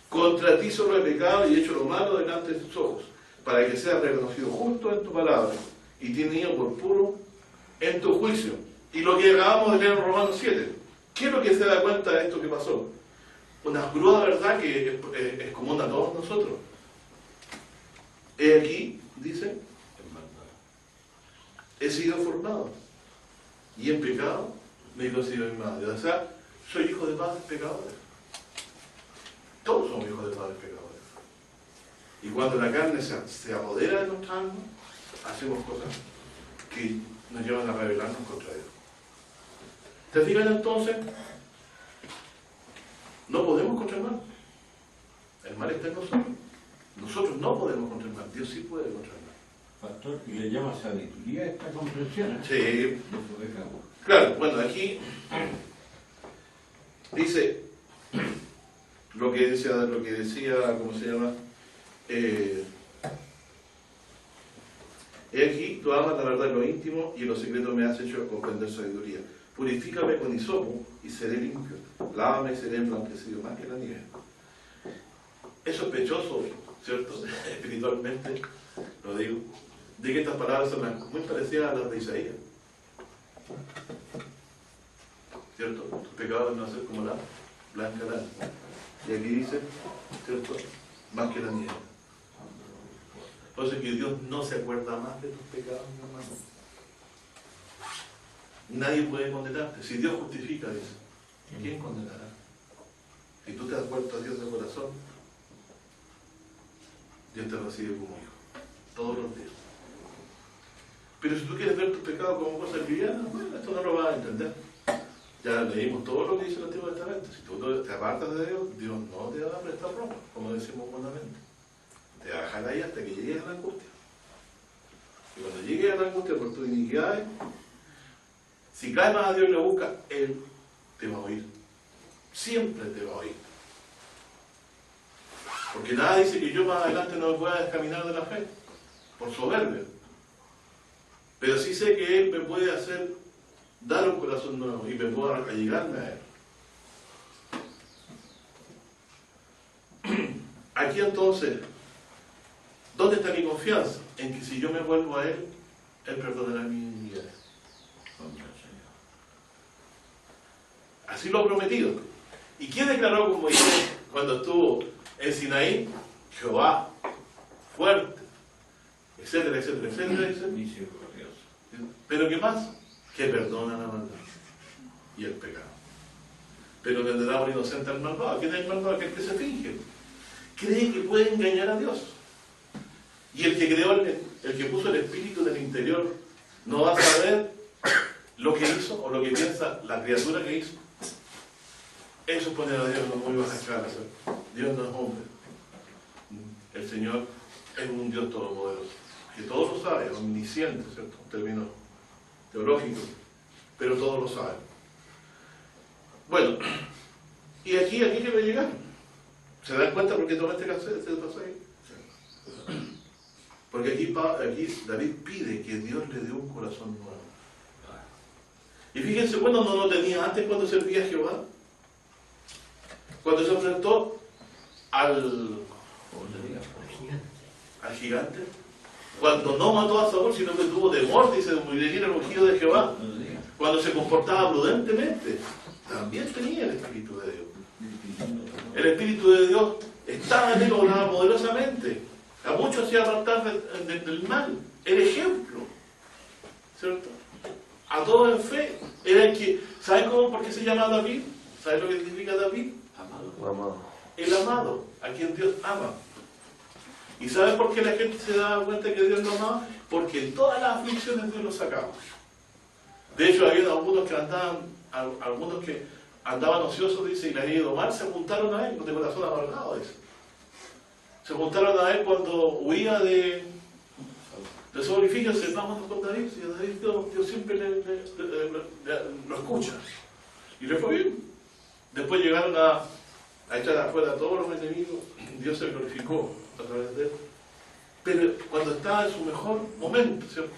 Contra ti solo he pecado y he hecho lo malo delante de tus ojos, para que sea reconocido justo en tu palabra y tenido por puro en tu juicio. Y lo que acabamos de leer en Romanos 7. ¿Qué es lo que se da cuenta de esto que pasó? Una cruda verdad que es común a todos nosotros. He aquí, dice, he sido formado y en pecado me he conocido mi madre. O sea, soy hijo de padres pecadores. Todos somos hijos de padres pecadores. Y cuando la carne se apodera de nuestra alma, hacemos cosas que nos llevan a rebelarnos contra Dios. ¿Te fijan entonces? No podemos contra el mal. El mal está en nosotros. Nosotros no podemos contra el mal. Dios sí puede contra el mal. Pastor, ¿y le llama sabiduría a esta comprensión? Sí. Claro, bueno, aquí dice lo que decía, ¿cómo se llama? He aquí, tú amas la verdad en lo íntimo y en lo secreto me has hecho comprender sabiduría. Purifícame con hisopo y seré limpio. Lávame y seré emblanquecido más que la nieve. Es sospechoso, ¿cierto? Espiritualmente, lo digo, de que estas palabras son muy parecidas a las de Isaías. ¿Cierto? Tus pecados no hacen como la blanca lana. Y aquí dice, ¿cierto? Más que la nieve. Entonces que Dios no se acuerda más de tus pecados, mi hermano. Nadie puede condenarte. Si Dios justifica, dice, ¿quién condenará? Si tú te has vuelto a Dios de corazón, Dios te recibe como hijo, todos los días. Pero si tú quieres ver tus pecados como cosas livianas, bueno, esto no lo vas a entender. Ya leímos todo lo que dice el Antiguo Testamento. Si tú te apartas de Dios, Dios no te va a prestar ropa, como decimos buenamente. Te va a dejar ahí hasta que llegues a la angustia. Y cuando llegues a la angustia por tus iniquidades, si clamas a Dios y lo buscas, Él te va a oír. Siempre te va a oír. Porque nada dice que yo más adelante no me pueda descaminar de la fe, por soberbia. Pero sí sé que Él me puede hacer dar un corazón nuevo y me puedo allegarme a Él. Aquí entonces, ¿dónde está mi confianza? En que si yo me vuelvo a Él, Él perdonará mis iniquidades. Así lo ha prometido. ¿Y quién declaró con Moisés cuando estuvo en Sinaí? Jehová, fuerte, etcétera, etcétera, etcétera, etcétera. Misericordioso. Pero ¿qué más? Que perdona la maldad y el pecado. Pero tendrá por inocente al malvado. ¿Quién es el malvado? Aquel que se finge. cree que puede engañar a Dios. Y el que creó, el que puso el espíritu en el interior, no va a saber lo que hizo o lo que piensa la criatura que hizo. Eso es poner a Dios en una muy baja escala. Dios no es hombre. El Señor es un Dios todopoderoso, que todo lo sabe, omnisciente, ¿cierto? Un término teológico, pero todo lo sabe. Bueno, y aquí quiero llegar. ¿Se dan cuenta por qué tomé este pasaje? Porque aquí David pide que Dios le dé un corazón nuevo. Y fíjense, bueno, no lo tenía antes cuando servía a Jehová. Cuando se enfrentó al gigante. Cuando no mató a Saúl, sino que tuvo temor, dice, de morir el ungido de Jehová. Cuando se comportaba prudentemente, también tenía el Espíritu de Dios. El Espíritu de Dios estaba en él, obraba poderosamente. A muchos hacía apartar del mal. El ejemplo, ¿cierto? A todos en fe. Era el que, ¿saben por qué se llama David? ¿Saben lo que significa David? Amado. El amado, a quien Dios ama. ¿Y saben por qué la gente se da cuenta que Dios lo amaba? Porque en todas las aflicciones Dios lo sacaba. De hecho, había algunos que andaban ociosos, dice, y les había ido mal, se apuntaron a él, de corazón amargado, dice. Se apuntaron a él cuando huía de Saúl y fíjense, vámonos con David, y a David Dios siempre lo escucha. Y le fue bien. Después llegaron a echar afuera a todos los enemigos, Dios se glorificó a través de él. Pero cuando estaba en su mejor momento, ¿cierto?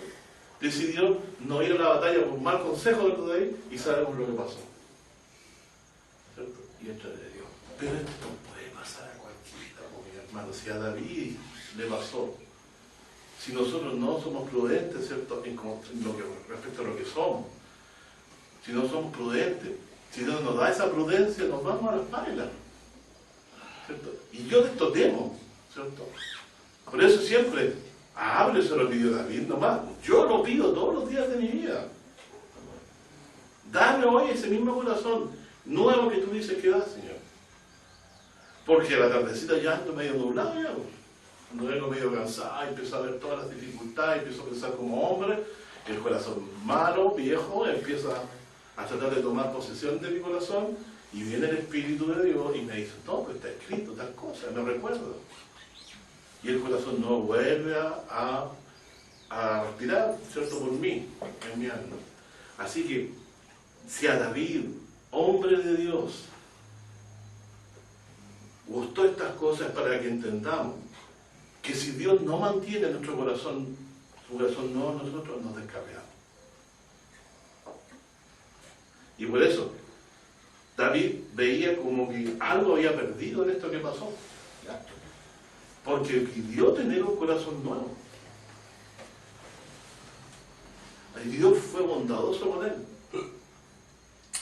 Decidió no ir a la batalla por mal consejo de David y sabemos lo que pasó. ¿Cierto? Y esto es de Dios. Pero esto puede pasar a cualquiera, mi hermano. Si a David le pasó, si nosotros no somos prudentes, ¿cierto? Respecto a lo que somos, si no somos prudentes, si Dios nos da esa prudencia, nos vamos a las pailas, ¿cierto? Y yo de esto temo, ¿cierto? Por eso siempre, hable, se lo pidió David nomás. Yo lo pido todos los días de mi vida. Dame hoy ese mismo corazón nuevo que tú dices que das, Señor. Porque a la tardecita ya ando medio nublado ya. Cuando vengo medio cansado, empiezo a ver todas las dificultades, empiezo a pensar como hombre, el corazón malo, viejo, empieza a tratar de tomar posesión de mi corazón, y viene el Espíritu de Dios y me dice, no, pues está escrito tal cosa, me recuerdo. Y el corazón no vuelve a respirar, ¿cierto? Por mí, en mi alma. Así que, si a David, hombre de Dios, gustó estas cosas, para que entendamos que si Dios no mantiene nuestro corazón, su corazón no, nosotros nos descarriamos. Y por eso, David veía como que algo había perdido en esto que pasó. Porque pidió tener un corazón nuevo. Y Dios fue bondadoso con él.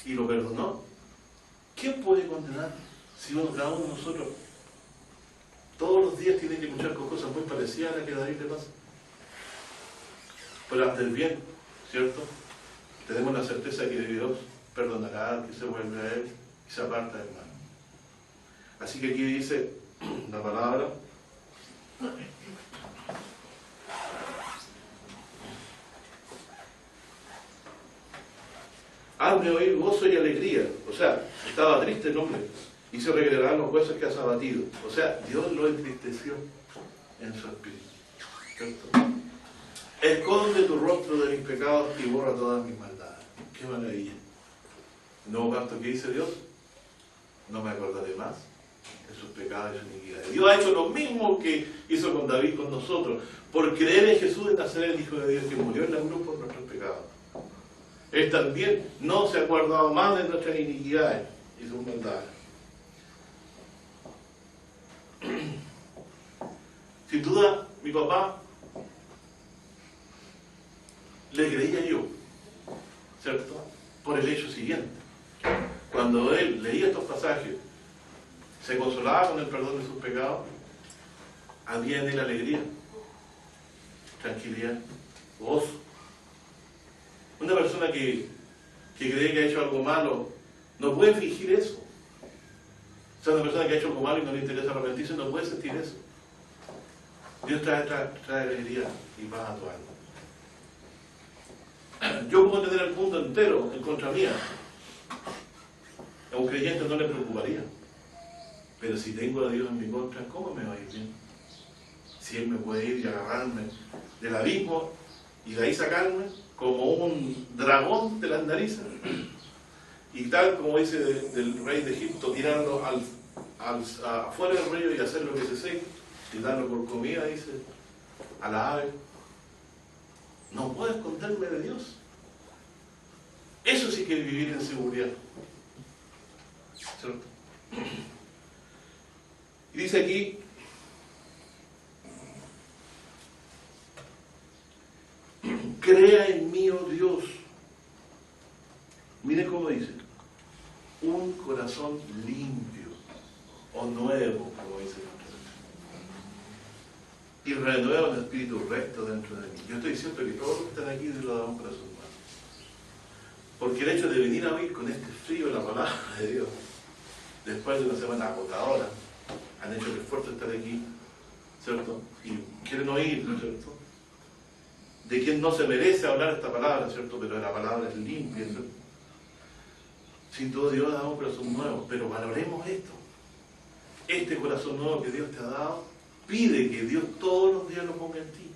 Y lo perdonó. ¿Quién puede condenar si cada uno de nosotros todos los días tiene que luchar con cosas muy parecidas a las que a David le pasa? Pero ante el bien, ¿cierto? Tenemos la certeza de que Dios perdonará, que se vuelve a él y se aparta del mal. Así que aquí dice la palabra: hazme oír gozo y alegría. O sea, estaba triste el hombre, y se regredarán los huesos que has abatido. O sea, Dios lo entristeció en su espíritu, ¿cierto? Esconde tu rostro de mis pecados y borra todas mis maldades. ¡Qué maravilla! El nuevo pacto que dice Dios: no me acordaré más de sus pecados y sus iniquidades. Dios ha hecho lo mismo que hizo con David, con nosotros, por creer en Jesús de Nazaret, el Hijo de Dios, que murió en la cruz por nuestros pecados. Él también no se ha acordado más de nuestras iniquidades y sus maldades. Sin duda, mi papá le creía yo, ¿cierto? Por el hecho siguiente: cuando él leía estos pasajes, se consolaba con el perdón de sus pecados, había en él alegría, tranquilidad, gozo. Una persona que cree que ha hecho algo malo no puede fingir eso. sea, una persona que ha hecho algo malo y no le interesa arrepentirse no puede sentir eso. Dios trae alegría y paz a tu alma. Yo puedo tener el mundo entero en contra mía. A un creyente no le preocuparía. Pero si tengo a Dios en mi contra, ¿cómo me va a ir bien? Si Él me puede ir y agarrarme del abismo y de ahí sacarme como un dragón de las narices. Y tal como dice del rey de Egipto, tirarlo afuera del río y hacerlo que se seque, y darlo por comida, dice, a las aves. No puedo esconderme de Dios. Eso sí que es vivir en seguridad. ¿Cierto? Y dice aquí, crea en mí, oh Dios. Miren cómo dice, un corazón limpio o nuevo, como dice el y renueva un espíritu recto dentro de mí. Yo estoy diciendo que todos los que están aquí Dios lo da un corazón nuevo. Porque el hecho de venir a oír con este frío la palabra de Dios, después de una semana agotadora, han hecho el esfuerzo de estar aquí, ¿cierto? Y quieren oír, ¿no es cierto? De quien no se merece hablar esta palabra, ¿cierto? Pero la palabra es limpia, ¿cierto? Sin todo Dios ha dado un corazón nuevo, pero valoremos esto. Este corazón nuevo que Dios te ha dado, pide que Dios todos los días lo ponga en ti.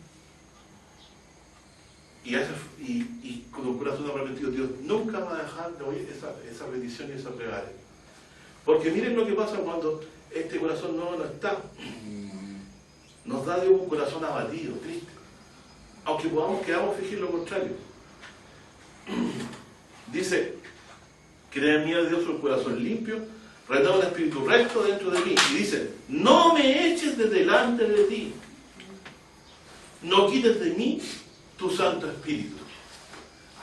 Y con un corazón arrepentido, Dios nunca va a dejar de oír esa bendición y esa plegaria. Porque miren lo que pasa cuando este corazón nuevo no está. Nos da Dios un corazón abatido, triste. Aunque queramos fingir lo contrario. Dice, crea en mí, Dios, un corazón limpio, renueva un espíritu recto dentro de mí. Y dice, no me eches de delante de ti. No quites de mí tu Santo Espíritu.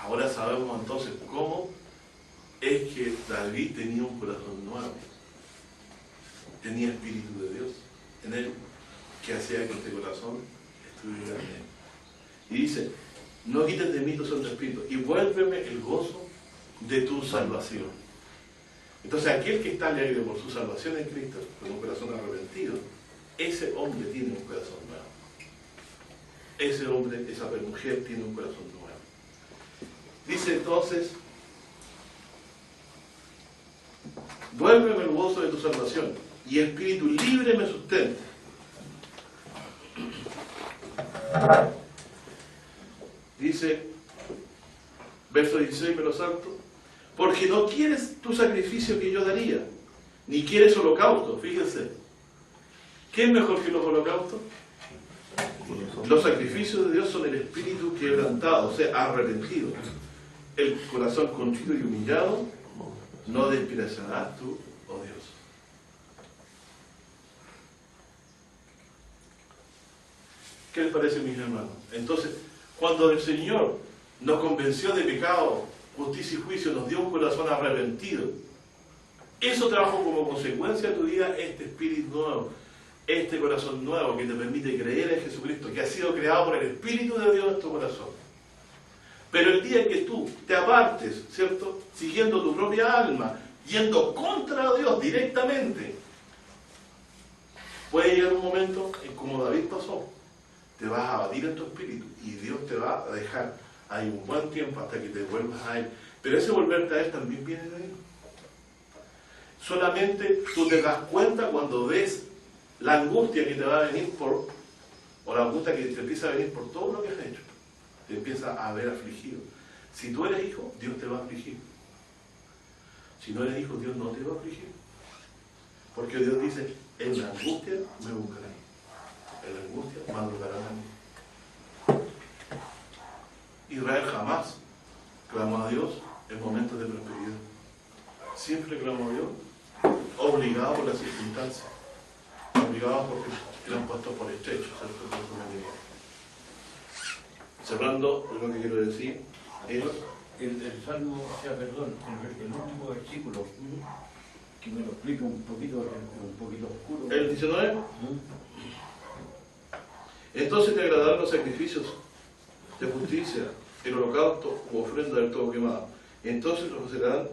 Ahora sabemos entonces cómo es que David tenía un corazón nuevo. Tenía Espíritu de Dios en él, que hacía que este corazón estuviera en él. Y dice, no quites de mí tu Santo Espíritu y vuélveme el gozo de tu salvación. Entonces aquel que está alegre por su salvación en Cristo, con un corazón arrepentido, ese hombre tiene un corazón nuevo. Ese hombre, esa mujer tiene un corazón nuevo. Dice entonces, vuélveme el gozo de tu salvación y espíritu libre me sustente. Dice, verso 16, me lo salto, porque no quieres tu sacrificio que yo daría, ni quieres holocausto. Fíjense, ¿qué es mejor que los holocaustos? Los sacrificios de Dios son el espíritu quebrantado, o sea, arrepentido. El corazón contrito y humillado no despreciarás tú, oh Dios. ¿Qué les parece, mis hermanos? Entonces, cuando el Señor nos convenció de pecado, justicia y juicio, nos dio un corazón arrepentido, eso trajo como consecuencia a tu vida este espíritu nuevo, este corazón nuevo que te permite creer en Jesucristo, que ha sido creado por el Espíritu de Dios en tu corazón. Pero el día que tú te apartes, ¿cierto?, siguiendo tu propia alma, yendo contra Dios directamente, puede llegar un momento en como David pasó, te vas a abatir en tu espíritu y Dios te va a dejar ahí un buen tiempo hasta que te vuelvas a Él. Pero ese volverte a Él también viene de Él. Solamente tú te das cuenta cuando ves la angustia que te va a venir o la angustia que te empieza a venir por todo lo que has hecho. Te empieza a ver afligido. Si tú eres hijo, Dios te va a afligir. Si no eres hijo, Dios no te va a afligir. Porque Dios dice, en la angustia me buscarán. En la angustia madrugarán a mí. Israel jamás clamó a Dios en momentos de prosperidad. Siempre clamó a Dios, obligado por las circunstancias, obligado porque eran puestos por estrecho, ¿cierto? Cerrando, lo que quiero decir es el Salmo, o sea, perdón, el último versículo, que me lo explica un poquito oscuro. el 19. Entonces te agradarán los sacrificios de justicia, el holocausto u ofrenda del todo quemado. Entonces los serán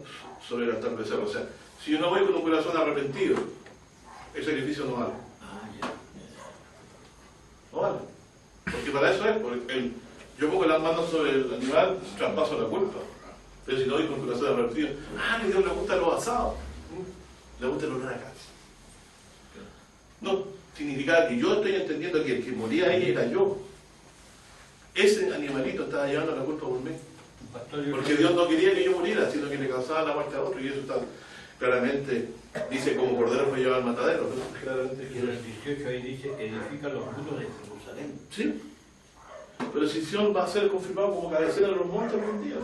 sobre el altar becerro. O sea, si yo no voy con un corazón arrepentido, el sacrificio no vale. Ah, ya. No vale. Porque para eso es, porque yo pongo las manos sobre el animal, traspaso la culpa. Pero si no, hay con corazón arrepentido. Ah, que a Dios le gusta los asados. Le gusta el olor a carne. No, significaba que yo estoy entendiendo que el que moría ahí era yo. Ese animalito estaba llevando la culpa por mí. Porque Dios no quería que yo muriera, sino que le causaba la muerte a otro. Y eso está claramente, dice, como cordero fue llevado al matadero. ¿No? Claramente. Y en el 18 ahí dice, edifica los muros de Jerusalén. Sí. Pero Sición va a ser confirmado como cabecera de los montes algún día.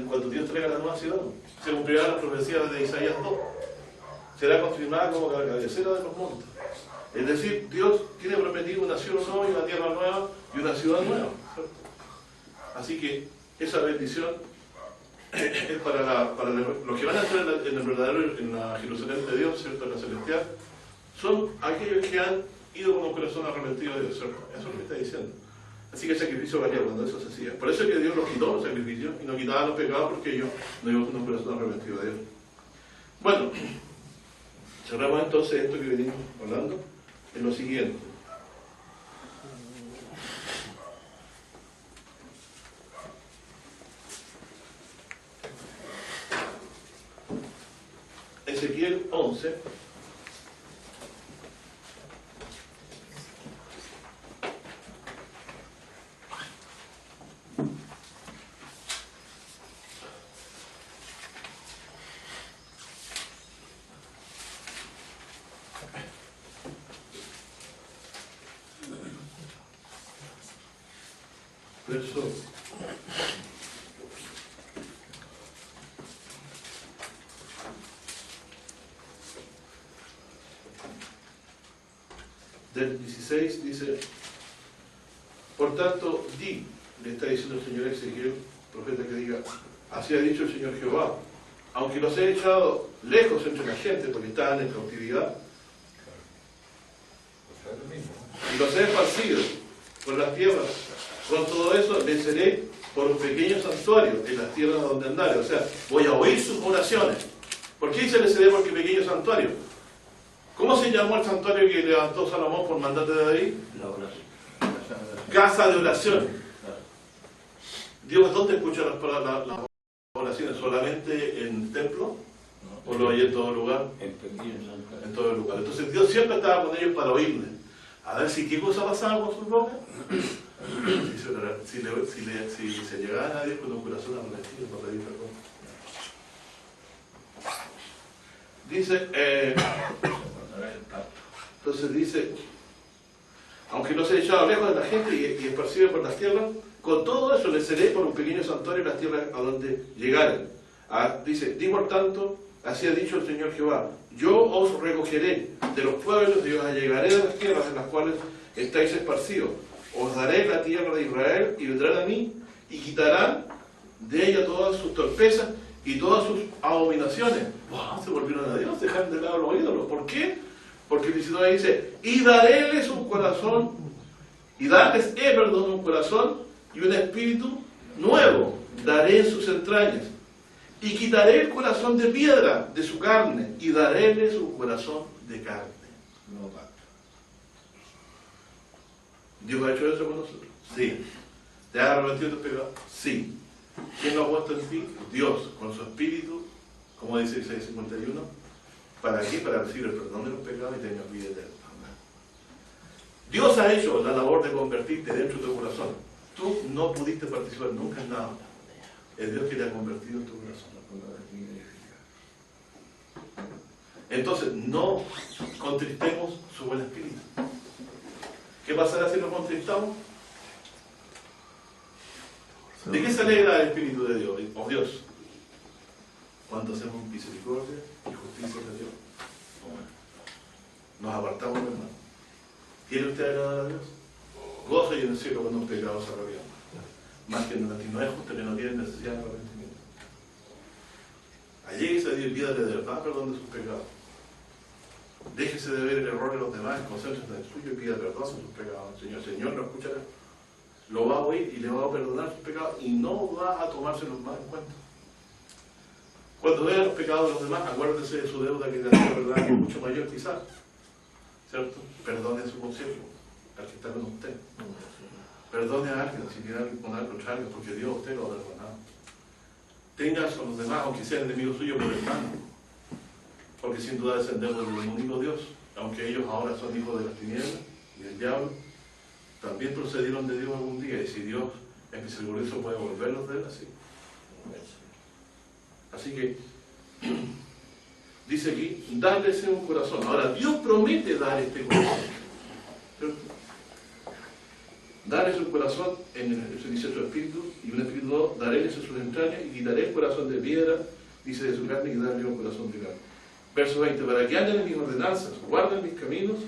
Cuando Dios traiga la nueva ciudad, se cumplirá la profecía de Isaías 2. Será confirmada como la cabecera de los montes. Es decir, Dios tiene prometido una ciudad nueva y una tierra nueva y una ciudad nueva. Así que esa bendición es para los que van a entrar en la Jerusalén de Dios, ¿cierto? En la celestial, son aquellos que han ido con un corazón arrepentido de Dios, ¿cierto? Eso es lo que está diciendo. Así que el sacrificio valía cuando eso se hacía. Por eso es que Dios los quitó los sacrificios y no quitaba los pecados, porque ellos no iban con un corazón arrepentido de Dios. Bueno, cerramos entonces esto que venimos hablando en lo siguiente. Ezequiel 11. Verso del 16 dice: por tanto, le está diciendo el Señor a Ezequiel, profeta, que diga: así ha dicho el Señor Jehová, aunque los he echado lejos entre la gente porque estaban en cautividad, y los he esparcido por las tierras, con todo eso les seré por un pequeño santuario en las tierras donde andaré. O sea, voy a oír sus oraciones. ¿Por qué dice les seré por pequeño santuario? ¿Cómo se llamó el santuario que levantó Salomón por mandato de David? La oración. Casa de oración. Dios, ¿dónde escucha las oraciones? ¿Solamente en el templo? ¿O lo hay en todo lugar? En pequeño santuario. En todo lugar. Entonces Dios siempre estaba con ellos para oírles. A ver si qué cosa pasaba con sus bocas. Si se llegaban a Dios con un corazón arrepentido para pedir perdón. Dice, entonces dice, aunque no se haya echado lejos de la gente y esparcido por las tierras, con todo eso les seré por un pequeño santuario en las tierras a donde llegaren. Dice, di por tanto, así ha dicho el Señor Jehová, yo os recogeré de los pueblos y os allegaré de las tierras en las cuales estáis esparcidos. Os daré la tierra de Israel y vendrán a mí y quitarán de ella todas sus torpezas y todas sus abominaciones. ¡Wow! Se volvieron a Dios, dejaron de lado los ídolos. ¿Por qué? Porque el 19 dice, y daréles un corazón, y darles un corazón y un espíritu nuevo, daré en sus entrañas. Y quitaré el corazón de piedra de su carne, y daréles un corazón de carne. ¿Dios ha hecho eso con nosotros? Sí. ¿Te has arrepentido de tus pecados? Sí. ¿Quién lo ha puesto en ti? Dios, con su espíritu, como dice Isaías 51. ¿Para qué? Para recibir el perdón de los pecados y tener vida eterna. Dios ha hecho la labor de convertirte dentro de tu corazón. Tú no pudiste participar nunca en nada. Es Dios que te ha convertido en tu corazón. Entonces, no contristemos su buen espíritu. ¿Qué pasará si lo contristamos? ¿De qué se alegra el Espíritu de Dios? ¿O Dios? Cuando hacemos misericordia y justicia de Dios. Nos apartamos del mal. ¿Quiere usted agradar a Dios? Gozo y en el cielo cuando un pecado se arrepienta. Más que en la no es justo que no tiene necesidad de arrepentimiento. Alléguese a Dios y pídale de verdad perdón de sus pecados. Déjese de ver el error de los demás, concéntrese en el suyo y pida perdón de sus pecados. El Señor lo escuchará, lo va a oír y le va a perdonar sus pecados y no va a tomárselos más en cuenta. Cuando vea los pecados de los demás, acuérdese de su deuda que le hace, ¿verdad?, que es mucho mayor quizás, ¿cierto? Perdone a su consiervo, al que está con usted. Perdone a alguien si tiene algo con algo contrario, porque Dios a usted lo ha perdonado. Tenga a los demás, aunque sean enemigos suyos, por hermano, porque sin duda descendemos del único Dios, aunque ellos ahora son hijos de las tinieblas y del diablo, también procedieron de Dios algún día, y si Dios es misericordioso puede volverlos de él así. Así que dice aquí, darles un corazón. Ahora, Dios promete dar este corazón, ¿cierto? Darles un corazón, dice su espíritu, y un espíritu no, daréles en sus entrañas, y quitaré el corazón de piedra, dice, de su carne, y darle un corazón de carne. Verso 20, para que anden en mis ordenanzas, guarden mis caminos,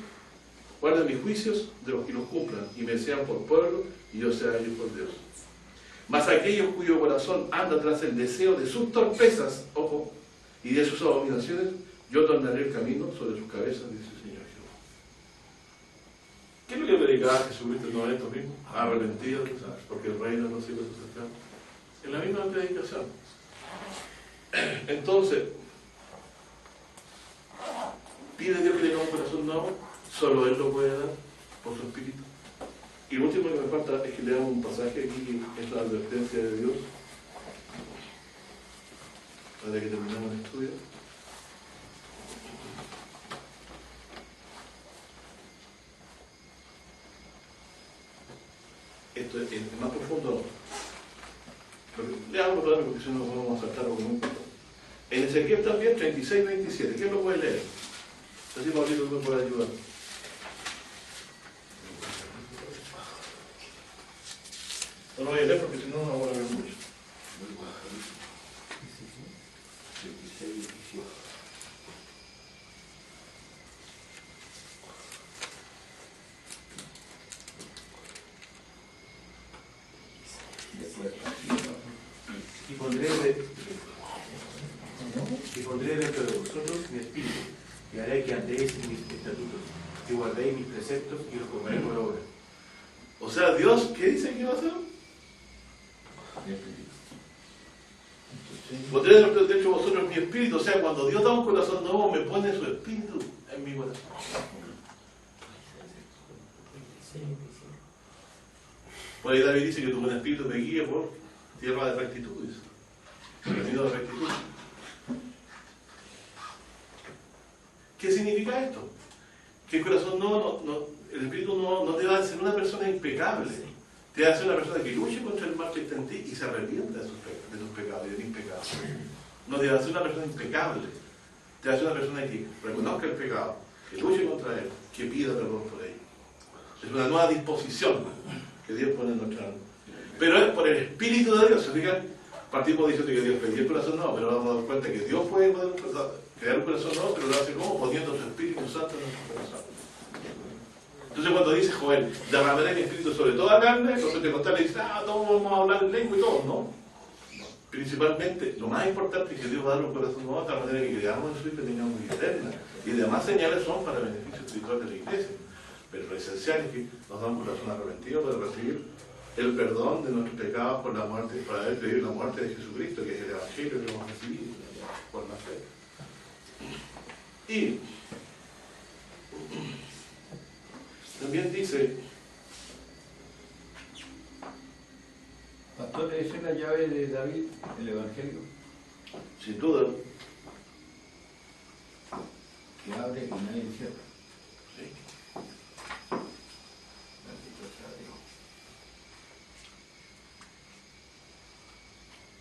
guarden mis juicios, de los que los cumplan, y me sean por pueblo, y yo sea ellos por Dios. Mas aquellos cuyo corazón anda tras el deseo de sus torpezas, ojo, y de sus abominaciones, yo tornaré el camino sobre sus cabezas, dice el Señor Jehová. ¿Qué es lo que predicaba Jesucristo en esto mismo? Arrepentidos, porque el reino no sirve a sus esclavos. En la misma predicación. Entonces, pide Dios que tenga un corazón nuevo, solo Él lo puede dar por su espíritu. Y lo último que me falta es que leamos un pasaje aquí, que es la advertencia de Dios, para que terminemos el estudio. Esto es más profundo. Leamos otra vez porque si no nos vamos a saltar algo muy importante. En Ezequiel también 36-27. ¿Quién lo puede leer? Así Pablito me puede ayudar. No lo voy a leer porque si no, no voy a ver mucho. Y pondré dentro de vosotros mi espíritu, y haré que andéis en mis estatutos, y guardéis mis preceptos, y los pongáis por obra. O sea, Dios, ¿qué dice que va a hacer? Pondré dentro de vosotros mi espíritu. O sea, cuando Dios da un corazón nuevo, me pone su espíritu en mi corazón. Por ahí David dice que tu buen espíritu me guíe por tierra de rectitud, camino de rectitud. ¿Qué significa esto? Que el corazón el espíritu no te va a hacer una persona impecable, te va a hacer una persona que luche contra el mal que está en ti y se arrepienta de tus pecados y de mis pecados. No te va a hacer una persona impecable, te va a hacer una persona que reconozca el pecado, que luche contra él, que pida perdón por él. Es una nueva disposición que Dios pone en nuestra alma. Pero es por el Espíritu de Dios. ¿Se fijan? Partimos diciendo que Dios pedía el corazón nuevo, pero vamos a dar cuenta que Dios puede crear un corazón nuevo, pero lo hace como poniendo su Espíritu Santo en nuestro corazón. Entonces cuando dice Joel, derramaré mi espíritu sobre toda carne, los pentecostales dicen, todos vamos a hablar en lengua y todo, ¿no? Principalmente, lo más importante es que Dios va a dar un corazón nuevo de tal manera que creamos en su Hijo y tengamos vida eterna. Y demás señales son para beneficio espiritual de la iglesia. Pero lo esencial es que nos da un corazón arrepentido para recibir el perdón de nuestros pecados por la muerte, para haber creído la muerte de Jesucristo, que es el Evangelio que hemos recibido por la fe. Y también dice, Pastor, ¿esa es la llave de David, el Evangelio? sin duda, Que abre y nadie cierra. sí.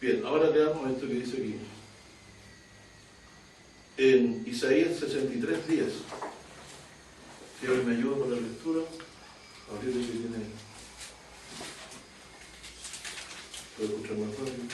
Bien, ahora leamos esto que dice aquí. En Isaías 63:10. Si alguien me ayuda con la lectura, ahorita que tiene. Puedo escuchar más fácil.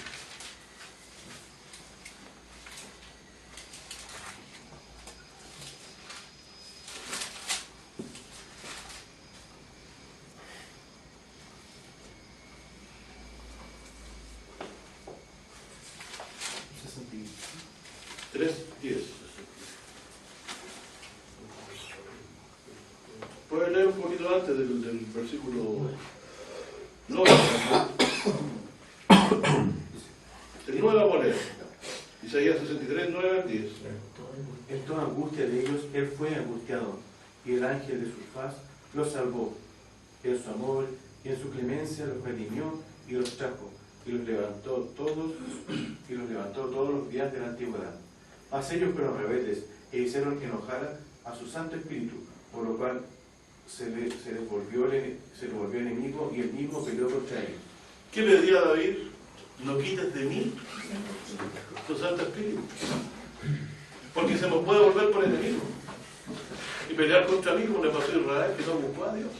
Puede leer un poquito antes del versículo 9. El 9 vamos a leer. Isaías 63:9. y el ángel de su faz los salvó. En su amor y en su clemencia los redimió y los trajo, y los levantó todos los días de la antigüedad. Mas ellos fueron rebeldes e hicieron que enojara a su Santo Espíritu, por lo cual se les volvió enemigo y él mismo peleó contra ellos. ¿Qué pedía David? No quites de mí tu Santo Espíritu, porque se nos puede volver por enemigo y pelear contra mí, como le pasó a Israel, que no buscó a Dios.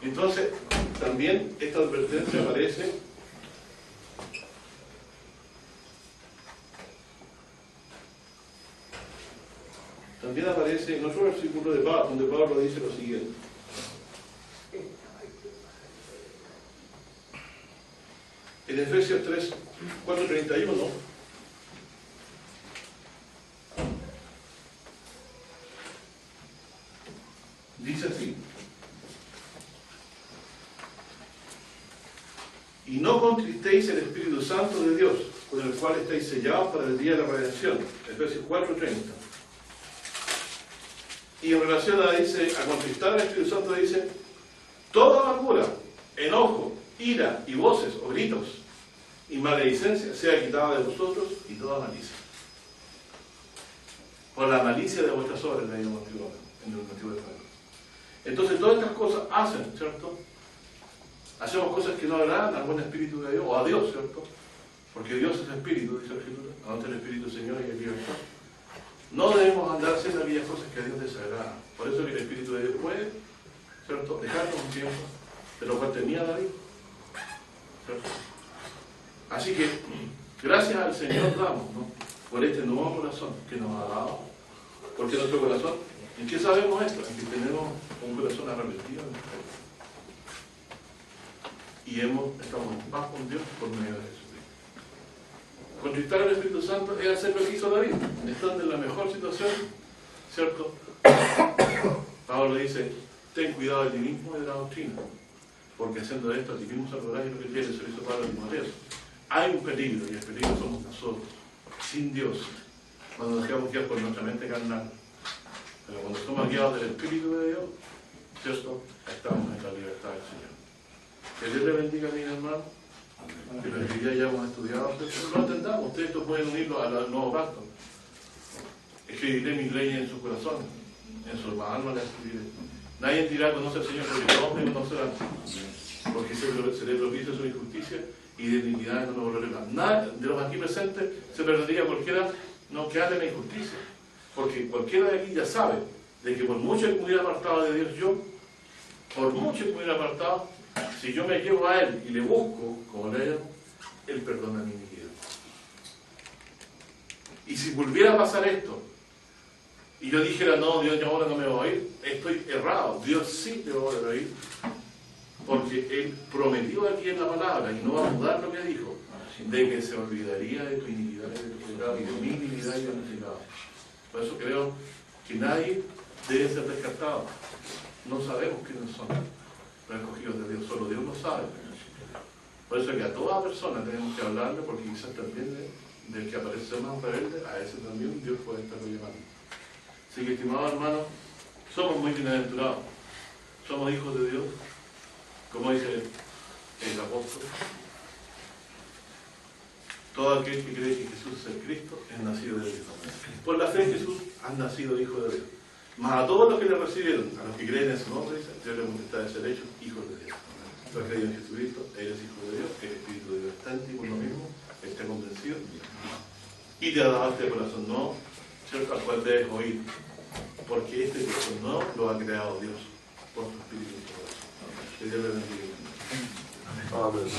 Entonces, también esta advertencia aparece en otro versículo de Pablo, donde Pablo dice lo siguiente. En Efesios 3, 4:31, dice así: y no contristéis el Espíritu Santo de Dios, con el cual estáis sellados para el día de la redención. Efesios 4:30. Y en relación a contristar al Espíritu Santo dice: toda amargura, enojo, ira y voces o gritos y maledicencia sea quitada de vosotros, y toda malicia. Por la malicia de vuestras obras, en el Antiguo Testamento. Entonces todas estas cosas hacen, ¿cierto? Hacemos cosas que no agradan al buen Espíritu de Dios, o a Dios, ¿cierto? Porque Dios es Espíritu, dice la Escritura, anote el Espíritu Señor y el libertad. No debemos andar haciendo aquellas cosas que a Dios desagradan. Por eso que el Espíritu de Dios puede, ¿cierto?, dejarnos un tiempo, de lo cual tenía David, ¿cierto? Así que, gracias al Señor damos, ¿no?, por este nuevo corazón que nos ha dado. Porque nuestro corazón, ¿en qué sabemos esto? En que tenemos un corazón arrepentido en nuestra vida. Y estamos en paz con Dios por medio de Jesucristo. Contristar al Espíritu Santo es hacer lo que hizo David, estando en la mejor situación, ¿cierto? Pablo dice: ten cuidado de ti mismo y de la doctrina, porque haciendo esto a ti mismo salvarás, y lo que quieres, se lo hizo Pablo a Timoteo. Hay un peligro, y el peligro somos nosotros, sin Dios, cuando nos dejamos guiar por nuestra mente carnal. Pero cuando somos guiados del Espíritu de Dios, ¿cierto?, estamos en la libertad del Señor. Que Dios le bendiga a mi hermano, que la que ya hemos estudiado, pero no entendamos. Ustedes esto pueden unirlo al nuevo pacto. Escribiré mis leyes en su corazón, en su alma le escribiré. Nadie dirá: conoce al Señor, porque todos me conocerán, porque se le propicia su injusticia y de iniquidad no nos volverá. Nada de los aquí presentes se perdería cualquiera que haga la injusticia, porque cualquiera de aquí ya sabe de que por mucho que me hubiera apartado de Dios yo, por mucho que me hubiera apartado, si yo me llevo a Él y le busco, como le llamo, Él perdona mi iniquidad. Y si volviera a pasar esto, y yo dijera: no, Dios, yo ahora no me voy a ir, estoy errado. Dios sí te va a ir, porque Él prometió aquí en la palabra, y no va a mudar lo que dijo, de que se olvidaría de tu iniquidad y de tu pecado, y de mi iniquidad y de mi pecado. Por eso creo que nadie debe ser descartado. No sabemos quiénes son los escogidos de Dios, solo Dios lo sabe. Por eso que a toda persona tenemos que hablarle, porque quizás también del que aparece más rebelde, a ese también Dios puede estarlo llamando. Así que, estimados hermanos, somos muy bienaventurados, somos hijos de Dios, como dice el apóstol: todo aquel que cree que Jesús es el Cristo es nacido de Dios. Por la fe en Jesús han nacido hijos de Dios. Mas a todos los que le recibieron, a los que creen en su nombre, Dios les contesta de ser hechos hijos de Dios. Tú has creído en Jesucristo, eres hijo de Dios, el Espíritu de Dios está en ti por lo mismo, está convencido, y te ha dado este corazón nuevo, ¿cierto?, al cual debes oír, porque este corazón nuevo lo ha creado Dios por su Espíritu en tu corazón. Que Dios le bendiga. Amén.